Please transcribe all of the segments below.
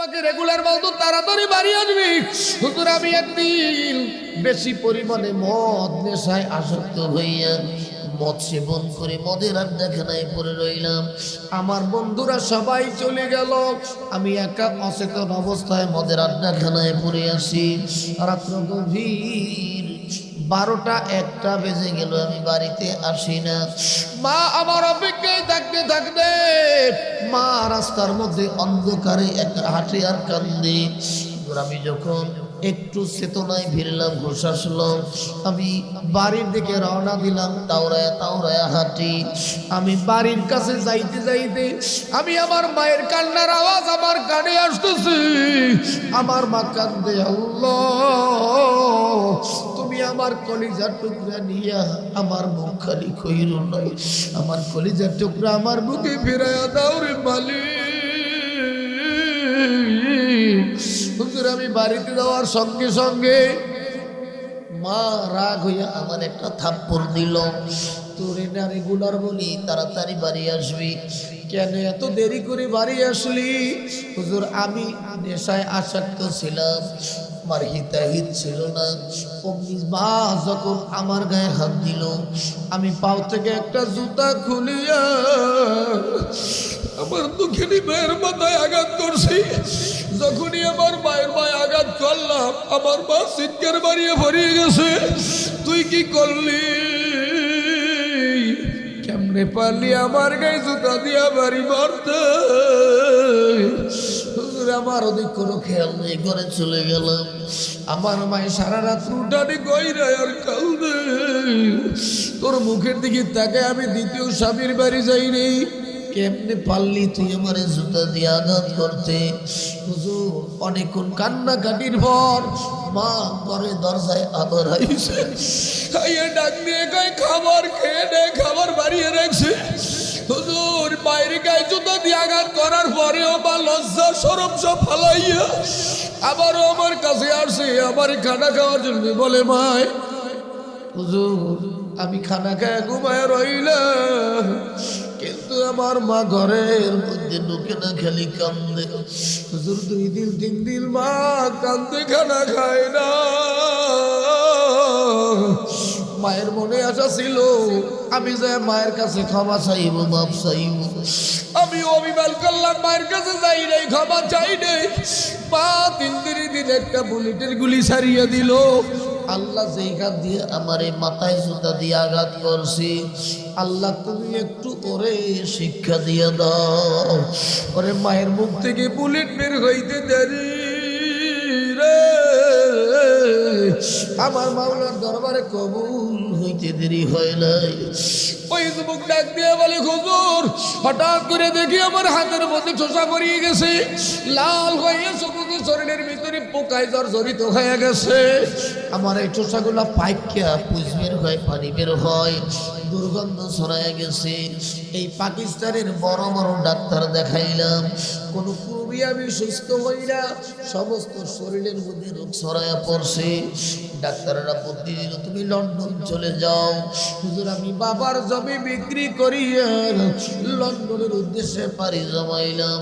আমাকে রেগুলার বলতো তাড়াতাড়ি বাড়ি আসবি। হুজুর আমি একদিন বেশি পরিমাণে মদ নেশায় আসক্ত হইয়া মদ সেবন করে মদের আড্ডাখানায় পড়ে রইলাম। আমার বন্ধুরা সবাই চলে গেল, আমি একা অচেতন অবস্থায় মদের আড্ডাখানায় পড়ে আসি। রাত্র গভীর 12টা 1টা বেজে গেল, আমি বাড়িতে আসি না। মা আমার অপেক্ষায় থাকতে থাকতে মা রাস্তার মধ্যে অন্ধকারে একা হাঁটে আর কান্দে। আমি যখন একটু চেতনায় ফিরলাম, ঘুষ আসলো, আমি বাড়ির দিকে রওনা দিলাম। তাওরায়া তাওরায়া হাঁটি। আমি বাড়ির কাছে যাইতে যাইতে আমি আমার মায়ের কান্নার আওয়াজ আমার কানে আসতেছে। আমার মা কান্দে, আল্লাহ তুমি আমার কলিজার টুকরা নিয়া আমার মুখ খালি কইরো না, আমার কলিজার টুকরা আমার বুকে ফিরাইয়া দাও রে মালিক। হুজুর আমি বাড়িতে যাওয়ার সঙ্গে সঙ্গে মা রাগ হইয়া আমার একটা থাপ্পড় দিল। তোরে না রেগুলার বলি তাড়াতাড়ি বাড়ি আসবি, কেন এত দেরি করে বাড়ি আসলি? হুজুর আমি নেশায় আসক্ত ছিলাম, আমার হিতাহিত ছিল না। অমনি মা যখন আমার গায়ে হাত দিল, আমি পাও থেকে একটা জুতা খুলিয়া আমার দুঃখিনী মায়ের মাথায় আঘাত করছি। যখনই আমার মায়ের মায় আঘাত করলাম, আমার মা চিৎকার বাড়িয়ে ভরিয়ে গেছে, তুই কি করলি? কেমনে পারলি আমার গায়ে জুতা দিয়া বাড়ি মারতে? আমার ওদিক কোনো খেয়াল নেই, ঘরে চলে গেলাম। আমার মায়ের সারা রাত উঠানি গইরায় আর কান্দে। তোর মুখের দিকে তাকে আমি দ্বিতীয় স্বামীর বাড়ি যাই নেই, কেমনে পারলি তুই আমার জুতা দিয়ে আঘাত করতে? হুজুর অনেকক্ষণ কান্নাকাটির পর মা ঘরে দরজায় আবার আইছে, ডাক দিয়ে গায়ে খাবার খেয়ে নে, খাবার বাড়িয়ে রাখছে। হুজুর বাইরে গায়ে জুতা দিয়ে আঘাত করার পরেও বা লজ্জা শরম সব ফালাইয়া আবারও আমার কাছে আসে আমার খানা খাওয়ার জন্য। বলে মায় হুজুর আমি খানা খায় ঘুমায় রইলাম, কিন্তু আমার মা ঘরের মধ্যে ঢুকে না, খালি কান্দে। হুজুর 2 দিন 3 দিন মা কান্দে, খানা খায় না। মায়ের মনে আশা ছিল আমি যে মায়ের কাছে ক্ষমা চাইব, মাপ চাইব। আমি অভিমান করলাম, মায়ের কাছে যাই নাই, ক্ষমা চাই নাই। মা 3 দিন একটা বুলেটের গুলি ছাড়িয়ে দিল। আল্লাহ যেখান দিয়ে আমার এই মাথায় জুতা দিয়ে আঘাত করছি, আল্লাহ তুমি একটু ওরে শিক্ষা দিয়ে দাও। ওরে মায়ের মুখ থেকে বুলেট বের হইতে দেরি রে, আমার মাওলার দরবারে কবুল হইতে দেরি হয় নাই। ওই যুবক ডাক দিয়ে বলে হুজুর হঠাৎ করে দেখি আমার হাতের মধ্যে চোষা করিয়ে গেছে, লাল হয়ে সবুজ শরীরের ভিতরে পোকায় জর্জরিত হয়ে গেছে। আমার এই চোষাগুলা পাইকা পুজ বের হয়, পানি বের হয়, দুর্গন্ধ ছড়ায় গেছে। এই পাকিস্তানের বড় বড় ডাক্তার দেখাইলাম, কোনো খুবই আমি সুস্থ হই না, সমস্ত শরীরের মধ্যে রোগ ছড়ায়া পড়ছে। ডাক্তাররা বুদ্ধি দিল তুমি লন্ডন চলে যাও। হুজুর আমি বাবার জমি বিক্রি করিয়া লন্ডনের উদ্দেশ্যে পাড়ি জমাইলাম।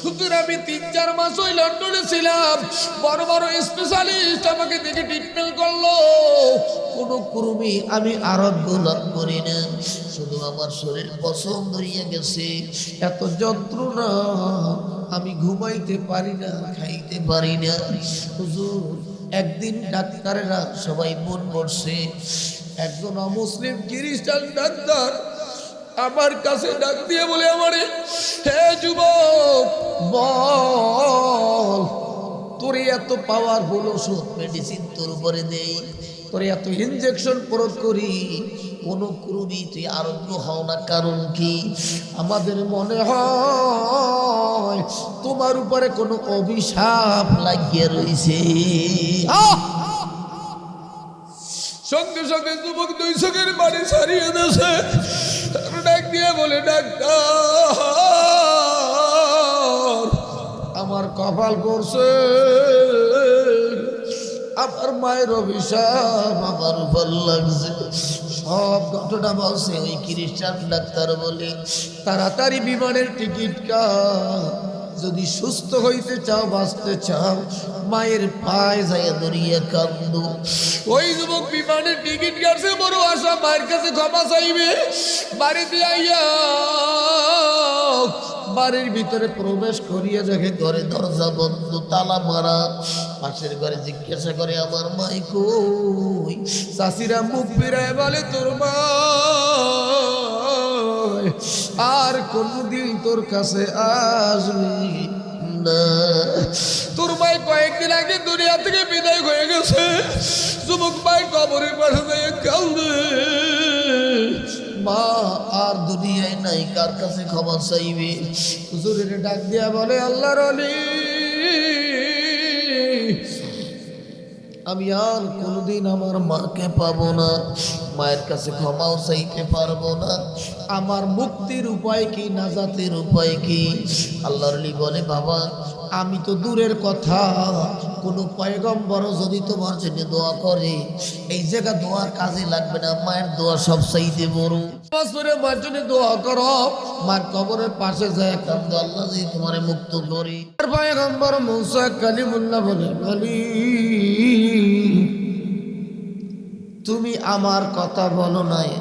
হুজুর আমি 3-4 মাস ওই লন্ডনে ছিলাম, বড় বড় স্পেশালিস্ট আমাকে দেখে ট্রিটমেন্ট করলো, কোনো কুরুমি আমি আরোগ্য লাভ করি না। শুধু আমার শরীর পছন্দ ধরিয়া গেছে, এত যন্ত্রণা, আমি ঘুমাইতে পারি না, খাইতে পারি না। হুজুর একদিন ডাক্তারেরা সবাই মন করছে, একজন অমুসলিম খ্রিস্টান ডাক্তার আমার কাছে ডাক দিয়ে বলে আমারে, হে যুবক বল তোর এত পাওয়ারফুল ওষুধ মেডিসিন তোর উপরে দেই, তোর এত ইনজেকশন প্রয়োগ করি, কোনো ক্রুবি তুই আরোগ্য হও না, কারণ কি? আমাদের মনে হয় তোমার উপরে কোনো অভিশাপ লাগিয়ে রয়েছে। সঙ্গে সঙ্গে যুবক 2 চোখের পানি ছাড়িয়ে দেছে, ডাক দিয়ে বলে ডাক্তার আমার কপাল পড়ছে, আমার মায়ের অভিশাপ আমার উপর লাগছে। সব ঘটনা বলছে ওই খ্রিস্টান ডাক্তার। বলে তাড়াতাড়ি বিমানের টিকিট কাট, যদি সুস্থ হইতে চাও, বাঁচতে চাও, মায়ের পায়ে যাইয়া দরিয়া কান্দো। ওই যুবক বিমানের টিকিট কাটছে, বড় আশা মায়ের কাছে ক্ষমা চাইবে। বাড়িতে আইয়া বাড়ির ভিতরে প্রবেশ করিয়া দেখে ঘরে দরজা বন্ধ, তালা মারা। পাশের ঘরে জিজ্ঞাসা করে, আমার মাই কই? চাষিরা মুখ ফিরায় বলে, তোর মা আর কোনদিন তোর কাছে আসবি না। তোর মাই কয়েকদিন আগে দুনিয়া থেকে বিদায় হয়ে গেছে। যুবক ভাই কবরের পাশে দিয়ে কান্দে, মা আর দুনিয়ায় নাই, কার কাছে ক্ষমা চাইবে? হুজুরের ডাক দিয়া বলে, আল্লাহর ওলি, আমি আর কোনোদিন আমার মাকে পাবো না, মায়ের কাছে ক্ষমাও চাইতে পারবো না। আমার মুক্তির উপায় কি, নাজাতের উপায় কি? আল্লাহর ওলি বলে, বাবা আমি তো দূরের কথা, কোনো পয়গম্বর যদি তোমার জন্য দোয়া করে, এই জায়গা দোয়ার কাজে লাগবে না, মায়ের দোয়া সব চাইতে বড়। মায়ের জন্য দোয়া করো, মার কবরের পাশে যায় কান্দো, আল্লাহ যদি তোমার মুক্ত করি। পয়গম্বর মুসা কালিমুল্লাহ বলে, বলি তুমি আমার কথা বলো নাই,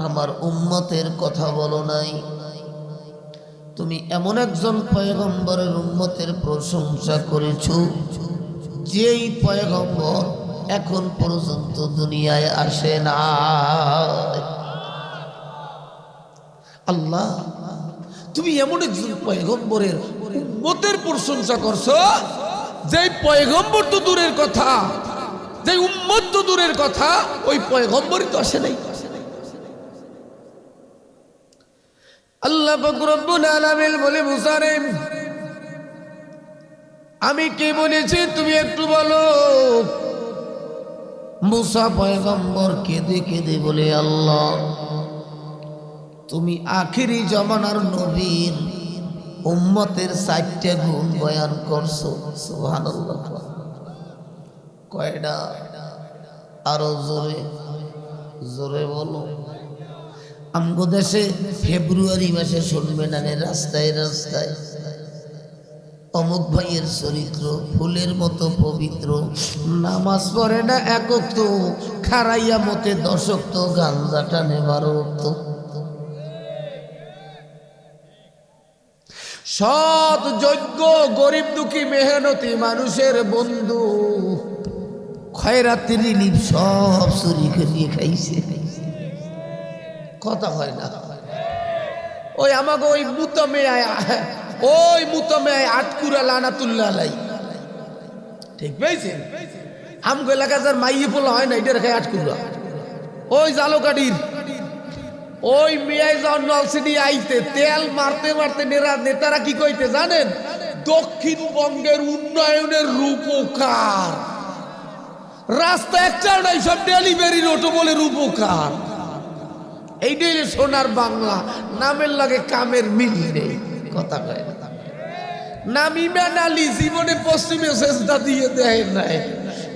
আমার উম্মতের কথা বলো নাই, তুমি এমন একজন পয়গম্বরের উম্মতের প্রশংসা করেছো যেই পয়গম্বর এখন পর্যন্ত দুনিয়ায় আসে না। আল্লাহ, তুমি এমন একজন পয়গম্বরের উম্মতের প্রশংসা করছো যেই পয়গম্বর তো দূরের কথা, যেই উম্মত তো দূরের কথা, ওই পয়গম্বরই তো আসে নাই। আল্লাহ পাক রব্বুল আলামিন বলে, মুসা রে, আমি কি বলেছি তুমি একটু বলো। মুসা পয়গম্বর কেঁদে কেঁদে বলে, আল্লাহ তুমি আখিরি জমানার নবীর উম্মতের 4টা গুণ বয়ান করছো। সুবহানাল্লাহ। কয়টা? আরো জোরে জোরে বলো। আমগো দেশে ফেব্রুয়ারি মাসে শুনবে না, রাস্তায় রাস্তায় অমুক ভাইয়ের চরিত্র ফুলের মতো পবিত্র, নামাজ পড়ে না একক তো, খারাইয়া মতে দশক তো, গাঞ্জা টানে 12 তো। সৎ যোগ্য গরিব দুঃখী মেহনতি মানুষের বন্ধু, খয়রাতের রিলিফ সব চুরি করিয়ে খাইছে। কথা হয় না? ওই আমাকে ওই মুতমে আটকুরা লানাতুল্লাহ আলাই, ঠিক পেয়েছেন? আমগো এলাকা যার মাইয়ে পোলা হয় না, এটা রেখে আটকুরা। ওই জালোকাটির ওই মেয়ে যখন নলসিটি আইতে তেল মারতে মারতে নেতারা কি কইতে জানেন? দক্ষিণবঙ্গের উন্নয়নের রূপকার। রাস্তা একটা নাই, সব ডেলিভারি রোটো বলে রূপকার। এইটাই সোনার বাংলা, নামের লাগে কামের মিল নেই। কথা কয় নাম ইমান আলী জীবনে পশ্চিমে চেষ্টা দিয়ে দেয় নাই,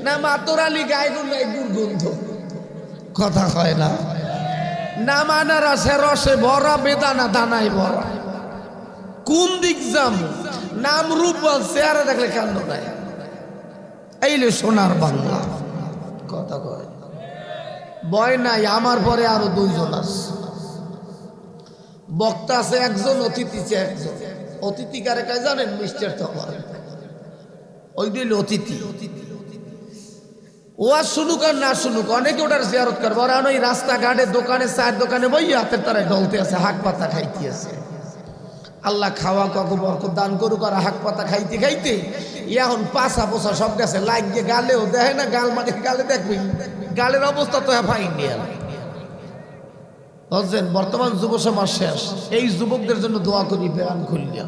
না মাতর আলী গায়ে নাই দুর্গন্ধ। কথা হয় না? নাম আনারসে রসে ভরা, বেদানা দানায় ভরা। কোন দিক যাম? নাম রূপ চেহারা দেখলে কান্দ নাই। এইলে সোনার বাংলা। কথা কয় ভয় নাই। আমার পরে আরো 2 জন আছে, বক্তা আছে 1 জন, অতিথি আছে 1 জন। অতিথি কারে কাজ জানেন? মিস্টার তোমার ওই দিল অতিথি। ও আর শুনুক আর না শুনুক, অনেকে ওটার জিয়ারত করবো। আর ওই রাস্তাঘাটে দোকানে চায়ের দোকানে বই হাতের তারা ডলতে আছে, হাক পাতা খাইতে আছে। আল্লাহ খাওয়া কাকু বরকত দান করুক। আর হাক পাতা খাইতে খাইতে এখন পাছা পোছা সব গেছে লাগিয়ে, গালেও দেখে না, গাল মানে গালে দেখবি, গালের অবস্থা তো ফাইনি। বুঝছেন? বর্তমান যুব সমাজ শেষ। এই যুবকদের জন্য দোয়া করি, বেয়ান খুললিয়া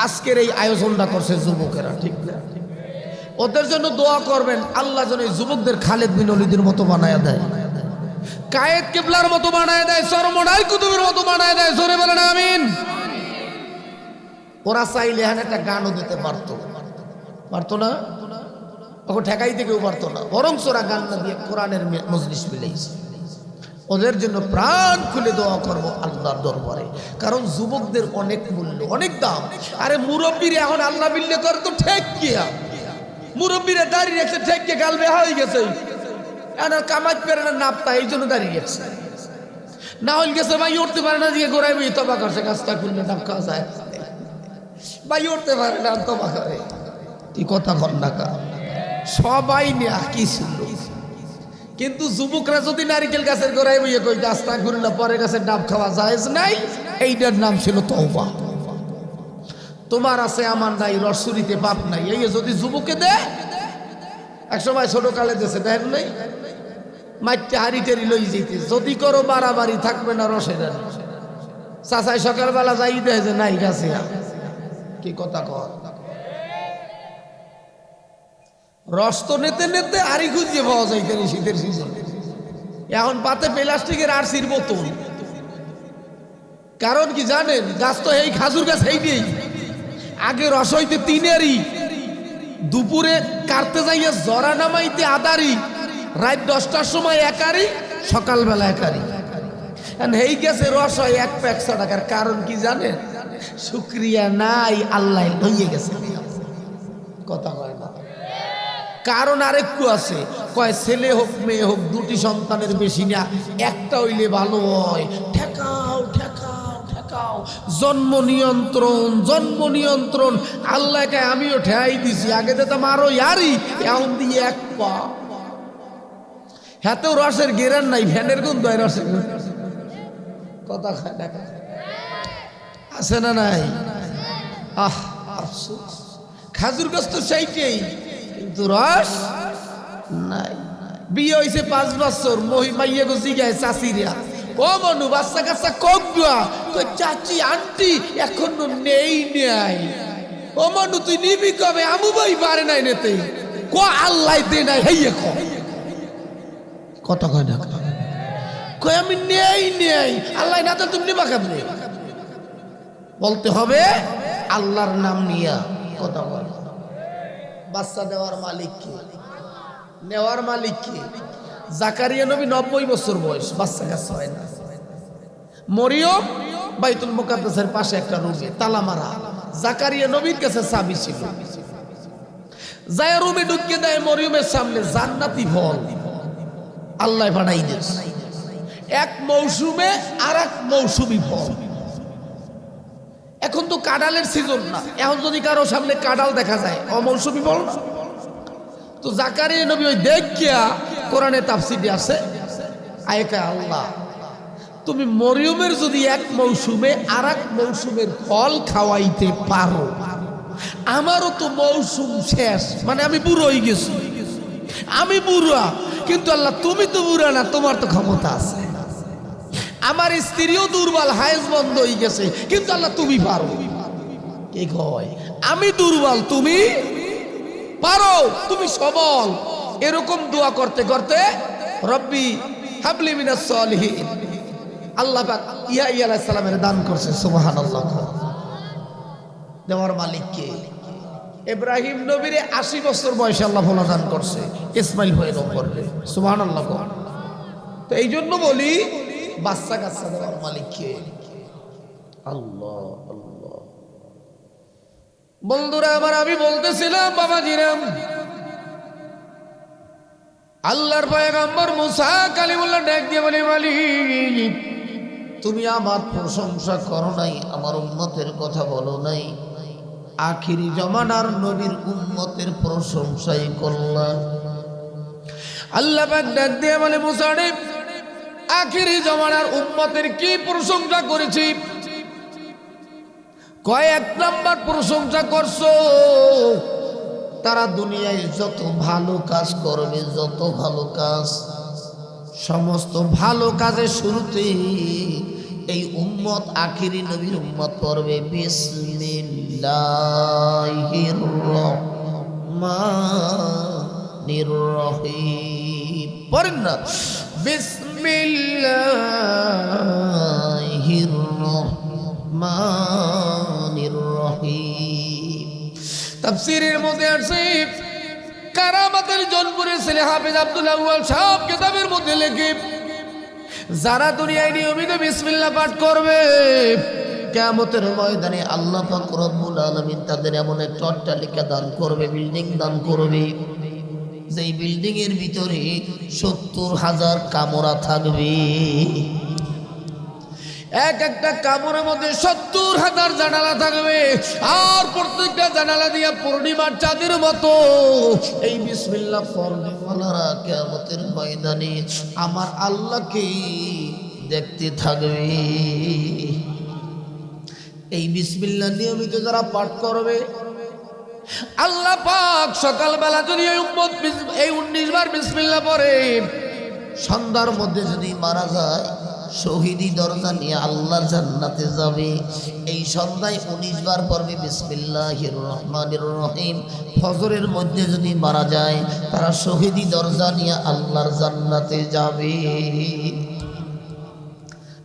আজকের এই আয়োজনটা করছে যুবকেরা, ঠিক না? ওদের জন্য দোয়া করবেন, আল্লাহ যেন এই যুবকদের খালেদ বিন ওলীদের মতো বানায় দেয়, কায়েদ কিবলার মতো বানায় দেয়, চরমনাই কুতুবের মতো বানায় দেয়। জোরে বলেন আমিন। ওরা চাইলে এখানে একটা গানও দিতে পারতো না? ওকে ঠেকাইতে কেউ পারতো না। বরং ওরা গান না দিয়ে কোরআনের মজলিস মিলাইছে। ওদের জন্য প্রাণ খুলে দোয়া করব আল্লাহর দরবারে, কারণ যুবকদের অনেক মূল্য, অনেক দাম। আরে মুরব্বীর এখন আল্লাহ বিল্লে করে তো ঠেক গিয়া, মুরব্বীরা দাঁড়িয়ে রেখেছে ঠেক গিয়ে গাল বেহা হয়ে গেছে, এনার কামাজ পেরে না নাপতা, এই জন্য দাঁড়িয়ে গেছে। না হইল গেছে ভাই উঠতে পারে না, দিয়ে গোড়ায় বই তবা করছে, গাছটা খুললে নাম খাওয়া যায়, ভাই উঠতে পারে না তবা করে। কি কথা ঘন্টা সবাই নেয়া কি শুনল, কিন্তু যুবকরা যদি নারিকেল গাছের গোড়ায় বইয়ে কই গাছটা ঘুরলে পরে গাছের ডাব খাওয়া জায়েজ নাই, এইটার নাম ছিল তওবা। তোমার আছে আমার নাই, রসুরিতে পাপ নাই, এই যদি যুবকে দে, এক সময় ছোট কালে দেশে দেন নাই, মাইটে হাড়ি টেরি লই যেতে, যদি করো বাড়াবাড়ি থাকবে না রসের। চাচাই সকালবেলা যাই দেয় যে নাই গাছে, কি কথা কর, রস তো নেতে নেতে আড়ি খুঁজিয়ে পাওয়া যায় শীতের সিজন। এখন পাতে প্লাস্টিকের আরসির বোতল, কারণ কি জানেন, গাছ তো এই খাজুর গাছ এই নেই, আগে রস হইতে তিনেরই, দুপুরে কাটতে যাইয়া জরা নামাইতে আদারি, রাত 10টার সময় একারি, সকালবেলা একারি। এই গেছে রস হয় 1 প্যাক 100 টাকার, কারণ কি জানেন, শুক্রিয়া নাই, আল্লাহ লইয়ে গেছে। কথা কয় না, কারণ আরেকটু আছে, কয় ছেলে হোক মেয়ে হোক দুটি সন্তানের বেশি না, একটা হইলে ভালো হয়। ঠেকাও ঠেকাও ঠেকাও, জন্ম নিয়ন্ত্রণ, জন্ম নিয়ন্ত্রণ। আল্লাহকে আমিও ঠেয়াই দিছি, আগে দিতাম আরো ইয়ারি, এখন দিয়ে 1 পা। হাতেও রসের গেরান নাই, ফ্যানের গন্ধ হয় রসের। কথা খায় দেখা আছে না নাই? আহ আফসোস, খাজুর গাছ তো সেইটাই, কিন্তু রস নাই। বিয়ে হয়েছে 5 বছর, মাইয়া গো জিগায় চাচিরা, ও মনু বাচ্চা কাচ্চা কক দুয়া, তো চাচি আন্টি এখনো নেই নাই। ও মনু তুই নিবি কবে? আমু ভাই পারে নাই নেতে, ক আল্লাহ দে নাই, হেইয়ে ক কথা কয় না, কই আমি নেই নেই, আল্লাহ না তো তুমি নিবা কেমনে? বলতে হবে আল্লাহর নাম নিয়া। কথা বল, বাচ্চা দেওয়ার মালিক কে? নেওয়ার মালিক কে? জাকারিয়া নবী 90 বছর বয়স, বাচ্চা কাচ্চা হয় না। মরিয়ম বাইতুল মুকাদ্দাসের পাশে একটা রুমে তালা মারা, জাকারিয়া নবীর কাছে চাবি ছিল, যায় রুমে ঢুকিয়ে দেয় মরিয়মের সামনে জান্নাতি ফল আল্লাহ বানাই দিয়েছে, 1 মৌসুমে আর 1 মৌসুমি ফল। এখন তো কাঁঠালের সিজন না, এখন যদি কারো সামনে কাঁঠাল দেখা যায় অমৌসুমি ফল না। তো জাকারিয়া নবী ওই দেখিয়া কোরআনে তাফসীরে আছে, আয়েকা আল্লাহ তুমি মরিয়মের যদি 1 মৌসুমে আর 1 মৌসুমের ফল খাওয়াইতে পারো, আমারও তো মৌসুম শেষ, মানে আমি বুড়ো হয়ে গেছি, আমি বুড়া, কিন্তু আল্লাহ তুমি তো বুড়া না, তোমার তো ক্ষমতা আছে। আমার স্ত্রীও দুর্বল, হায়েজ বন্ধ হয়ে গেছে, কিন্তু আল্লাহ তুমি পারো। কে কয় আমি দুর্বল, তুমি পারো, তুমি সবল। এরকম দোয়া করতে করতে রব্বি হাবলি মিনাস সলিহিন, আল্লাহ পাক ইয়া আলাইহিস সালামের দান করছে। সুবহানাল্লাহ। দেওয়ার মালিক কে? ইব্রাহিম নবীরে 80 বছর বয়সে আল্লাহ ফল দান করছে, ইসমাইল হয়ে করবে। সুবহানাল্লাহ। তো এই জন্য বলি বাচ্চা কাচ্চা দেওয়ার মালিক কে? আল্লাহ আল্লাহ। বন্ধুরা আমার, আমি বলতেছিলাম বাবাজিরাম, আল্লাহর পয়গম্বর মুসা কালিমুল্লাহ ডাক দিয়ে বলে, মালিক তুমি আমার প্রশংসা করো নাই, আমার উম্মতের কথা বলো নাই, আখিরি জমানার নবীর উম্মতের প্রশংসাই করলাম। আল্লাহ পাক ডাক দিয়ে বলে, মুসা রে আখিরি জমানার উম্মতের কি প্রশংসা করেছি? কয়েক নাম্বার প্রশংসা করছো, তারা দুনিয়ায় যত ভালো কাজ করবে, যত ভালো কাজ, সমস্ত ভালো কাজের শুরুতে এই উম্মত আখিরি নবীর উম্মত পড়বে বিসমিল্লাহির রহমানির রহিম। পড়েন না, বিসমিল্লাহির রহমানির রহিম। তাফসীরের মধ্যে আছে, কারামাতের জনপুরের ছেলে হাফেজ আব্দুল আউয়াল সাহেব কিতাবের মধ্যে লেখে, যারা দুনিয়ায় নিয়মিত বিসমিল্লাহ পাঠ করবে কিয়ামতের ময়দানে আল্লাহ পাক রব্বুল আলামিন তাদের এমন একটা অট্টালিকা দান করবে, বিল্ডিং দান করবে, যেই বিল্ডিং এর ভিতরে 70,000 কামরা থাকবে। এক একটা কামরের মধ্যে 70,000 জানালা থাকবে, আর প্রত্যেকটা জানালা দিয়ে পূর্ণিমার চাঁদের মতো এই বিসমিল্লাহ পড়নেওয়ালারা কিয়ামতের ময়দানে আমার আল্লাহকে দেখতে থাকবে। এই বিসমিল্লাহ নিয়মিত যারা পাঠ করবে আল্লাহ পাক সকালবেলা যদি এই উম্মত এই 19 বার বিসমিল্লাহ পড়ে, সন্ধ্যার মধ্যে যদি মারা যায় শহীদি দরজা নিয়ে আল্লাহর জান্নাতে যাবে। এই সন্ধ্যায় 19 বার পড়বে বিসমিল্লাহির রহমানির রহিম। ফজরের মধ্যে যদি মারা যায় তারা শহীদি দরজা নিয়ে আল্লাহর জান্নাতে যাবে।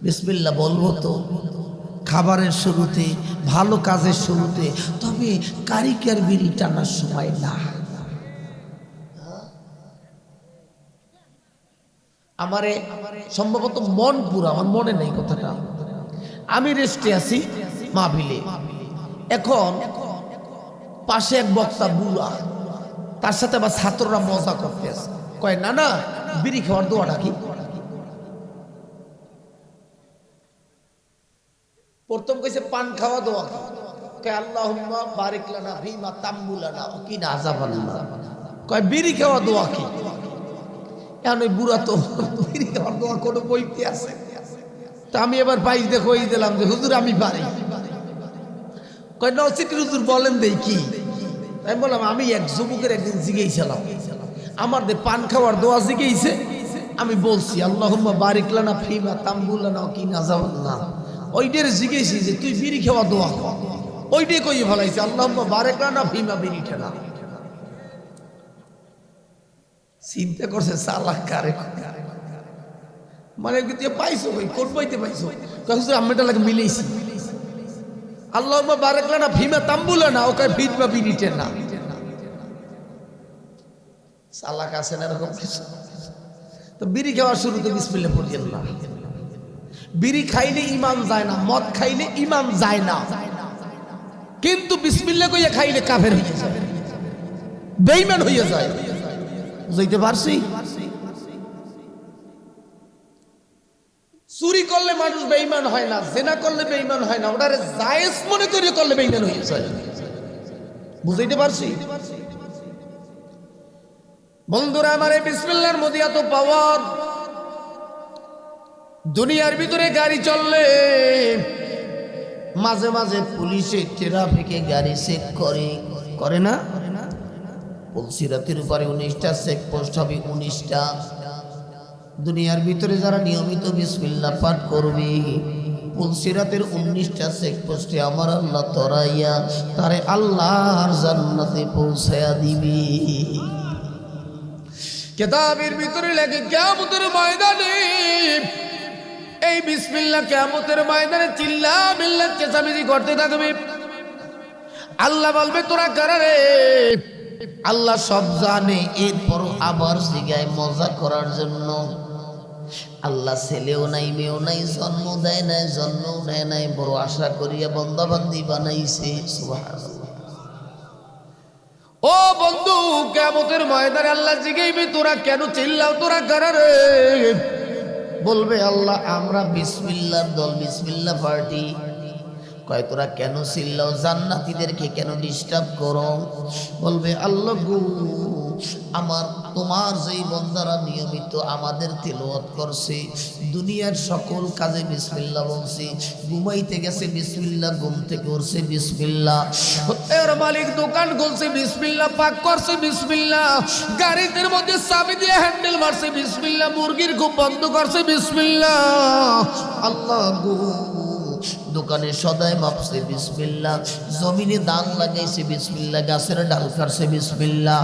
বিসমিল্লাহ বলবো তো খাবারের শুরুতে, ভালো কাজের শুরুতে, তবে কারিকার বিড়ি টানার সময় না। আমারে সম্ভবত মন পুরা, আমার মনে নেই কথাটা, আমি রেস্টে আছি মাহফিলে, এখন পাশে এক বক্তা বুড়া, তার সাথে আবার ছাত্ররা মজা করতে আছে, কয় না না বিড়ি খাওয়ার দোয়াটা কি? প্রথম কইছে পান খাওয়া দোয়া কি? কয় আল্লাহুম্মা বারিক লানা ফিমা তাম্বুলানা ও কিনা আযাবান্নার। কয় বিড়ি খাওয়া দোয়া কি? এখন ওই বুড়া তো বিড়ি খাওয়ার দোয়া কোনো বইতে আছে, তা আমি এবার বাইশ দেখো দিলাম যে হুজুর আমি পারি। কয় নসিটি হুজুর বলেন দেই কি? আমি বললাম আমি এক যুবকের একদিন জিগেইছিলাম, আমার দে পান খাওয়ার দোয়া জিগেইছে, আমি বলছি আল্লাহুম্মা বারিক লানা ফিমা তাম্বুলানা ও কিনা আযাবান্নার। ওইটার জিজ্ঞেসি যে তুই বিড়ি খাওয়া দোয়া কর, ওইটাই কই ফেলাইছে আল্লাহুম্মা বারিক লানা ফিমা বিড়ি ঠেলা। চিন্তা করছে সালাহ কারে মানে তুই পাইছো কই, কোন বইতে পাইছো? হুজুর আমি এটা লাগে মিলেইছি আল্লাহুম্মা বারিক লানা ফিমা তাম্বুলানা ও কয় ফিমা বিড়ি ঠেলা। সালাহ কাছে না এরকম কিছু। তো বিড়ি খাওয়ার শুরুতে বিসমিল্লাহ পড়িয়েন না। বিড়ি খাইলে ইমান যায় না, মদ খাইলে ইমান যায় না, কিন্তু বিসমিল্লাহ কইয়া খাইলে কাফের হয়ে যায়, বেঈমান হয়ে যায়। বুঝাইতে পারছি? চুরি করলে মানুষ বেঈমান হয় না, জিনা করলে বেঈমান হয় না, ওটারে জায়েজ মনে করে করলে বেঈমান হয়ে যায়। বুঝাইতে পারছি? বন্ধুরা আমার, এই বিসমিল্লাহর মধ্যে এত পাওয়ার। দুনিয়ার ভিতরে গাড়ি চললে মাঝে মাঝে পুলিশে ট্রাফিকে গাড়ি চেক করে না? পুলসিরাতের উপরে 19টা চেকপোস্ট হবে, 19টা। দুনিয়ার ভিতরে যারা নিয়মিত বিসমিল্লাহ পাঠ করবে পুলসিরাতের 19টা চেকপোস্টে আমার আল্লাহ তরাইয়া তারে আল্লাহর জান্নাতে পৌঁছায়া দিবে। কিতাবের ভিতরে লেখে কিয়ামতের ময়দানে এই বিসমিল্লাহ কিয়ামতের ময়দানে চিল্লা বিল্লাহ চেঁচামেচি করতে থাকবে। আল্লাহ বলবে তোরা কারা রে? আল্লাহ সব জানে, এরপর আবার জিগায় মজা করার জন্য। আল্লাহ ছেলেও নাই, মেয়েও নাই, জন্ম দেয় নাই, বড় আশা করিয়া বন্দাবান্দি বানাইছে। সুবহানাল্লাহ। ও বন্ধু, কিয়ামতের ময়দানে আল্লাহ জিগাইবে তোরা কেন চিল্লাও, তোরা কারা রে? বলবে আল্লাহ আমরা বিসমিল্লাহর দল, বিসমিল্লাহ পার্টি। কয় তোরা কেন চিল্লাও, জান্নাতীদেরকে কেন ডিস্টার্ব করো? বলবে আল্লাহ গো, আমার তোমার যেই বান্দারা নিয়মিত আমাদের তিলাওয়াত করছে, দুনিয়ার সকল কাজে বিসমিল্লাহ বলছি, ঘুমাইতে গেছে বিসমিল্লাহ, ঘুম থেকে উঠছে বিসমিল্লাহ, এর মালিক দোকান খুলছে বিসমিল্লাহ, পাক করছে বিসমিল্লাহ, গাড়ির মধ্যে চাবি দিয়ে হ্যান্ডেল মারছে বিসমিল্লাহ, মুরগির ঘুম বন্ধ করছে বিসমিল্লাহ। আল্লাহ গো, দোকানে সদাই মাপছে বিসমিল্লাহ, জমিনে দান লাগাইছে বিসমিল্লাহ, গাছের ডাল কাটছে বিসমিল্লাহ,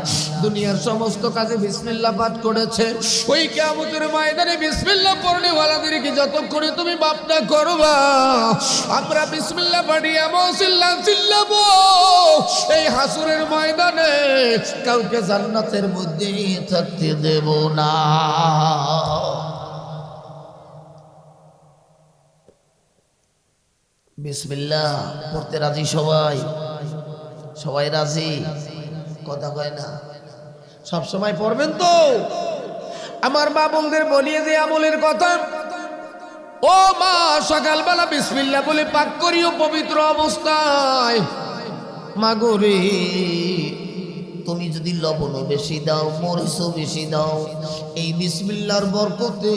দুনিয়ার সমস্ত কাজে বিসমিল্লাহ পাঠ করেছে। ওই কিয়ামতের ময়দানে বিসমিল্লাহ পড়নেওয়ালাদেরকে যতক্ষণে তুমি মাফ না করবা, আমরা বিসমিল্লাহ পাঠি এমন চিল্লাবো এই হাসুরের ময়দানে কাউকে জান্নাতের মধ্যে থাকতে দেব না। বিসমিল্লাহ পড়তে রাজি সবাই? সবাই রাজি? কথা কয় না? সব সময় পড়বেন তো? আমার মা বোনদের বলিয়ে যে আমলের কথা, ও মা সকালবেলা বিসমিল্লাহ বলে পাক করিও পবিত্র অবস্থায়। মা গো রে, তুমি যদি লবণও বেশি দাও, মরিচও বেশি দাও, এই বিসমিল্লাহর বরকতে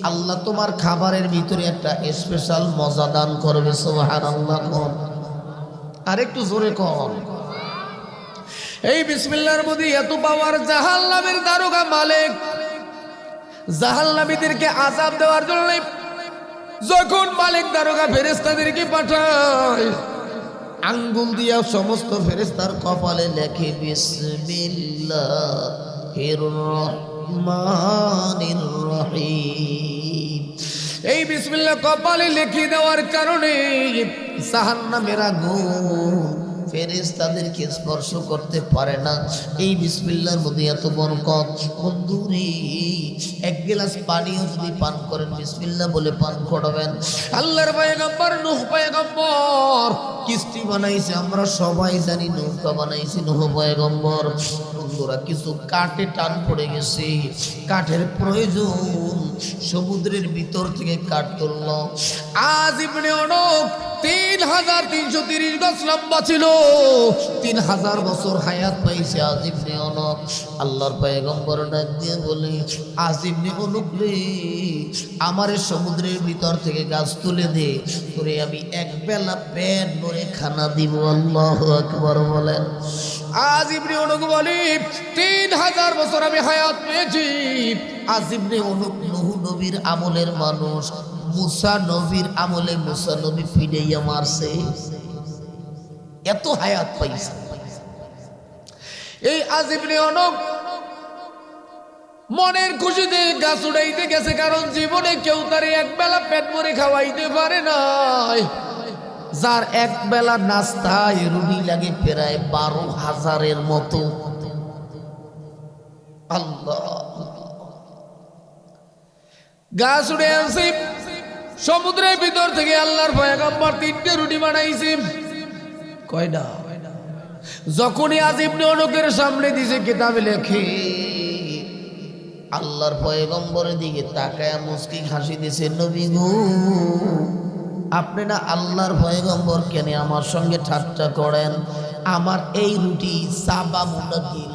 আল্লাহ তোমার খাবারের ভিতরে একটা স্পেশাল মজা দান করবে। সুবহানাল্লাহ। আর একটু জোরে কর। এই বিসমিল্লাহর মধ্যে এত পাওয়ার, জাহান্নামের দারোগা মালিক জাহান্নামীদেরকে আযাব দেওয়ার জন্য যখন মালিক দারোগা ফেরেশতাদেরকে পাঠায়, আঙ্গুল দিয়া সমস্ত ফেরেশতার কপালে লেখে বিসমিল্লাহির রহমানির রহিম। এই বিসমিল্লাহ কপালে লিখে দেওয়ার কারণে জাহান্নামের আগুন ফেরেশতাদেরকে স্পর্শ করতে পারে না। এই বিসমিল্লাহর মধ্যে এত বরকত। বন্ধুরে, এক গ্লাস পানিও যদি পান করেন বিসমিল্লাহ বলে পান করবেন। আল্লাহর পয়গম্বর নূহ পয়গম্বর কিস্তি বানাইছে, আমরা সবাই জানি নৌকা বানাইছে নূহ পয়গম্বর। বন্ধুরা, কিছু কাঠে টান পড়ে গেছে, কাঠের প্রয়োজন, সমুদ্রের ভিতর থেকে কাঠ তুলল। আজ ইবনে অনক 3330 গজ লম্বা ছিল, 3000 বছর হায়াত পাইছে আজ ইবনে অনক। আল্লাহর পয়গম্বর ডাক দিয়ে বলে, আজ ইবনে অনক রে, আমারে সমুদ্রের ভিতর থেকে গাছ তুলে দে, তোরে আমি এক বেলা পেট ভরে খানা দিব। আল্লাহু আকবার বলেন। আজ ইবনে অনক বলে, 3000 বছর আমি হায়াত পেয়েছি। আজ ইবনে অনক নূহ নবীর আমলের মানুষ, মুসা নবীর আমলে মুসা নবী ফিরাইয়া মারছে, এত হায়াত পাইছে। এই আজ ইবনে অনক মনের খুশিতে গাছ উড়াইতে গেছে, কারণ জীবনে কেউ তার এক বেলা পেট ভরে খাওয়াইতে পারে নাই। যার এক বেলা নাস্তায় রুটি লাগে প্রায় 12,000-এর মতো। আল্লাহ, গাছ উড়ে আনছে সমুদ্রের ভিতর থেকে। আল্লাহর পয়গম্বর 3টে রুটি বানাইছে। কয়টা? যখনই আজ ইবনে অনকের সামনে দিছে, কিতাবে লেখে আল্লাহর পয়গম্বরের দিকে তাকায়া মুস্কি হাসি দিছে, নবী গো, আপনি না আল্লাহর পয়গম্বর, কেন আমার সঙ্গে ঠাট্টা করেন? আমার এই রুটি সাবা মুন্ডা দিল,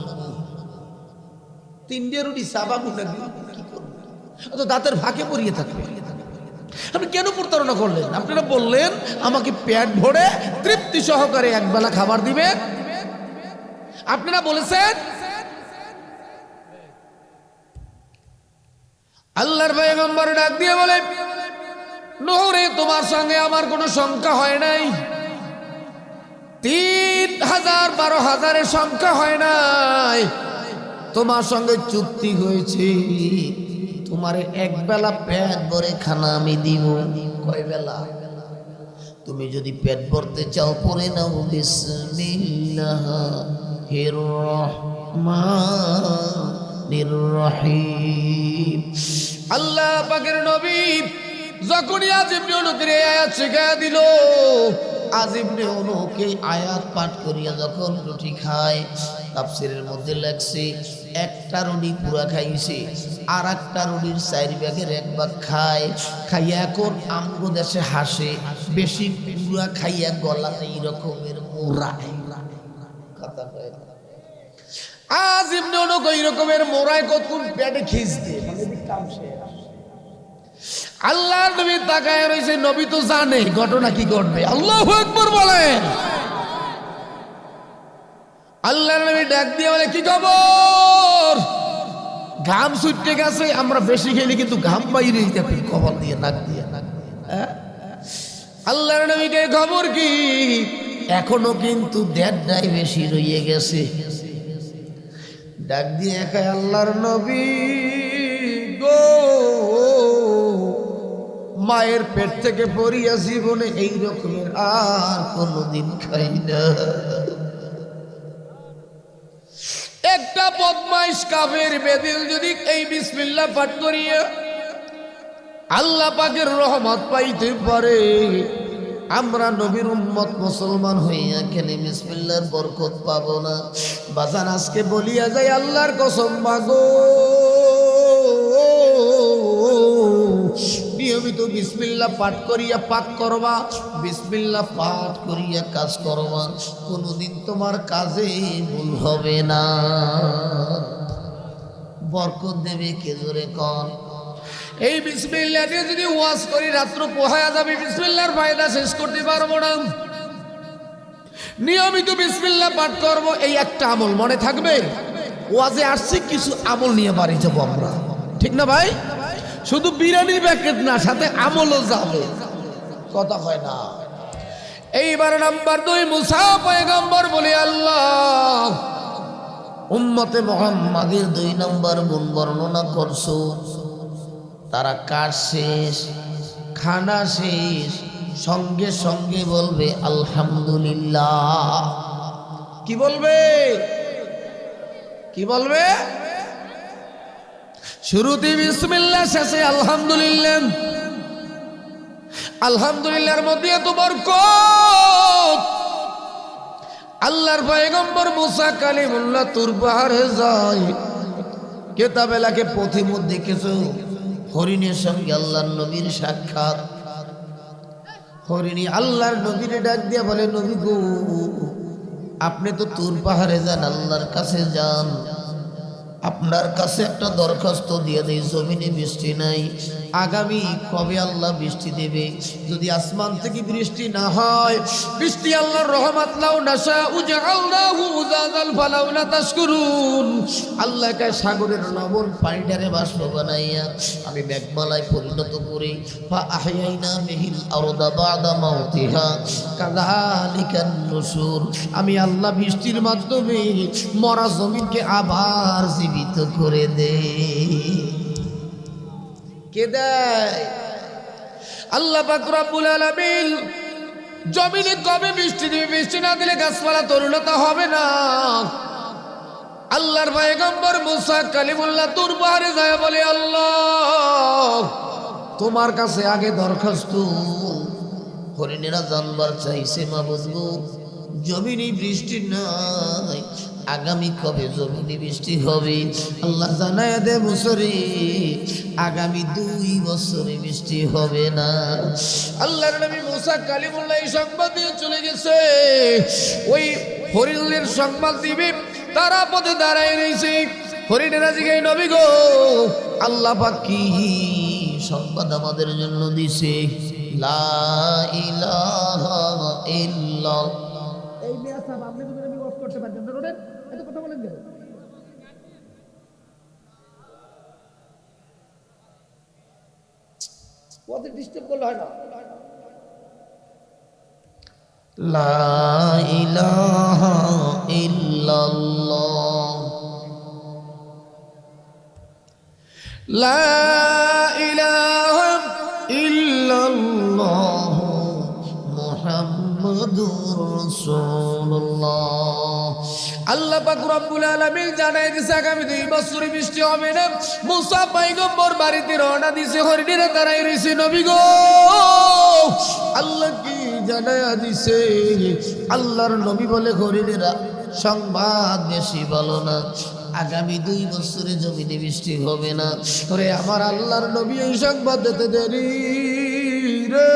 3টে রুটি সাবা মুন্ডা দিল, কি করবেন? তো দাঁতের ফাঁকে পড়িয়ে থাকবে। আপনি কেন প্রতারণা করলেন? আপনারা বললেন আমাকে পেট ভরে তৃপ্তি সহকারে একবেলা খাবার দিবেন। আপনারা বলেছেন। আল্লাহর পয়গম্বর ডাক দিয়ে বলে, নূহ রে, তোমার সঙ্গে আমার কোনো সংখ্যা হয় নাই, 3000 12,000-এর সংখ্যা হয় নাই। তোমার সঙ্গে চুক্তি হয়েছে, তোমার এক বেলা পেট ভরে খানা আমি দিব। কয় বেলা? তুমি যদি পেট ভরতে চাও পড়ে নাও বিসমিল্লাহির রহমানির রহিম। আল্লাহ পাকের নবী যখনই আজ ইবনে অনকের আয়াত শিখায়া দিল, আজ ইবনে অনকে আয়াত পাঠ করিয়া যখন রুটি খায়, তাফসীরের মধ্যে লেখছে একটা রুটি পুরা খাইছে, আর একটা রুটির 4 ভাগের 1 ভাগ খায়। খাইয়া এখন আমগো দেশে হাসে, বেশি পুরা খাইয়া গলাতে এই রকমের মোড়ায়। কথা কয় না? আজ ইবনে অনক এই রকমের মোড়ায় কতক্ষণ পেটে খিস দিয়ে, মানে কাম শেষ। আল্লাহর নবী তাকায় রয়েছে, নবী তো জানে ঘটনা কি ঘটবে। আল্লাহু আকবার বলেন। আল্লাহর নবী ডাক দিয়ে বলে, কি খবর? ঘাম ছুটতে গেছে, আমরা বেশি খেলে কিন্তু ঘাম বাইরেই যাবে, কপাল দিয়ে নাক দিয়ে। আল্লাহর নবীকে খবর কি? এখনো কিন্তু 1.5 বেশি রয়ে গেছে। ডাক দিয়ে একাই আল্লাহর নবী গো, মায়ের পেট থেকে পড়িয়া জীবনে এই রকমের আর কোনদিন খাই না। একটা বদমাইশ কাফের বেদিল যদি এই বিসমিল্লাহ পাঠ করিয়া আল্লাহ পাকের রহমত পাইতে পারে, আমরা নবীর উম্মত মুসলমান হইয়া কেনে বিসমিল্লাহর বরকত পাবো না? বাজান আজকে বলিয়া যাই আল্লাহর কসম মাগো, নিয়মিত বিসমিল্লাহ পাঠ করিয়া পাক করবা, বিসমিল্লাহ পাঠ করিয়া কাজ করবা, কোনোদিন তোমার কাজে ভুল হবে না। বরকত দেবে কে জোরে কর। এই বিসমিল্লাহ দিয়ে যদি ওয়াজ করি রাত্র পোহায়া যাবে, বিসমিল্লাহর ফায়দা শেষ করতে পারবো না। নিয়মিত বিসমিল্লাহ পাঠ করব, এই একটা আমল মনে থাকবে। ওয়াজে আসছি কিছু আমল নিয়ে বাড়ি যাবো আমরা, ঠিক না ভাই? শুধু বিরিয়ানি প্যাকেট না, সাথে আমলও যাবে, কথা হয় না। এইবার নাম্বার 2, মুসা পয়গম্বর বলে আল্লাহ উম্মতে মুহাম্মাদের 2 নম্বর গুণ বর্ণনা করছো। তারা কাজ শেষ, খানা শেষ, সঙ্গে সঙ্গে বলবে আলহামদুলিল্লাহ। কি বলবে? কি বলবে? শুরুতে বিসমিল্লাহ, শেষে আলহামদুলিল্লাহ। আলহামদুলিল্লাহর মধ্যে এত বরকত। আল্লাহর পয়গম্বর মুসা কালিমুল্লাহ তুর পাহাড়ে যায়, কেতাবে লাগে পথির মধ্যে কিছু হরিণের সঙ্গে আল্লাহর নবীর সাক্ষাৎ। হরিণী আল্লাহর নবীরে ডাক দিয়া বলে, নবী গো, আপনি তো তুর পাহাড়ে যান, আল্লাহর কাছে যান, আপনার কাছে একটা দরখাস্ত দিয়ে দেই, জমিনে বৃষ্টি নাই, আগামী কবে আল্লাহ বৃষ্টি দেবে? যদি আসমান থেকে বৃষ্টি না হয়, বৃষ্টি আল্লাহর রহমত লাউ নাশা উজআলনাহু উজাজাল ফালাউলা তাশকুরুন, আল্লাহকে সাগরের লবণ পানিটারে বাষ্প বানাইয়া আমি মেঘমালায় পরিণত করি, ফা আহয়াইনা বিহিল আরদা বাদা মাউতিহা কাযালিকান নুশুর, আমি আল্লাহ বৃষ্টির মাধ্যমে মরা জমিনকে আবার জীবিত করে দে। কে দেয়? আল্লাহ পাক রব্বুল আলামিন। জমিনে কবে বৃষ্টি দিবে? বৃষ্টি না দিলে গাছপালা তরুণতা হবে না। আল্লাহর পয়গম্বর মুসা কালিমুল্লাহ তুর পাহাড়ে যায় বলে, আল্লাহ তোমার কাছে আগে দরখাস্ত, হরিণেরা জানবার চাইছে, মা বুঝবো জমিনে বৃষ্টি নাই, আগামী কবে জমিনে বৃষ্টি হবে? আল্লাহ জানায় দে মুসরি, আগামী 2 বছরে বৃষ্টি হবে না। আল্লাহর নবী মুসা কালিমুল্লাহ এই সংবাদ দিয়ে চলে গেছে। ওই হরিণের সংবাদ দিবে, তারা পথে দাঁড়ায় রয়েছে। হরিণেরা জিজ্ঞাসা, নবী গো, আল্লাহ পাক কি সংবাদ আমাদের জন্য দিছে? লা ইলাহা ইল্লাল্লাহ। এই মেয়া সাহেব, আপনি তো নবী ওয়াজ করতে পারবেন না, রোডেন এত কথা বলেন কেন? পথে ডিস্টার্ব করলে হয় না। লা ইলাহা ইল্লাল্লাহ, লা ইলাহা ইল্লাল্লাহ মুহাম্মাদুর রাসূলুল্লাহ। আল্লাহ পাক রব্বুল আলামিন জানায় দিয়েছে আগামী 2 বছরে বৃষ্টি হবে না। মুসা পয়গম্বর বাড়িতে রওনা দিয়েছে, হরিণেরা দাঁড়ায় রয়েছে। নবী গো, আল্লাহ কি জানায় দিয়েছে? আল্লাহর নবী বলে, হরিণেরা সংবাদ বেশি বলো না, আগামী 2 বছরে জমিনে বৃষ্টি হবে না। তোরে আমার আল্লাহর নবী এই সংবাদ দিতে দেরি রে।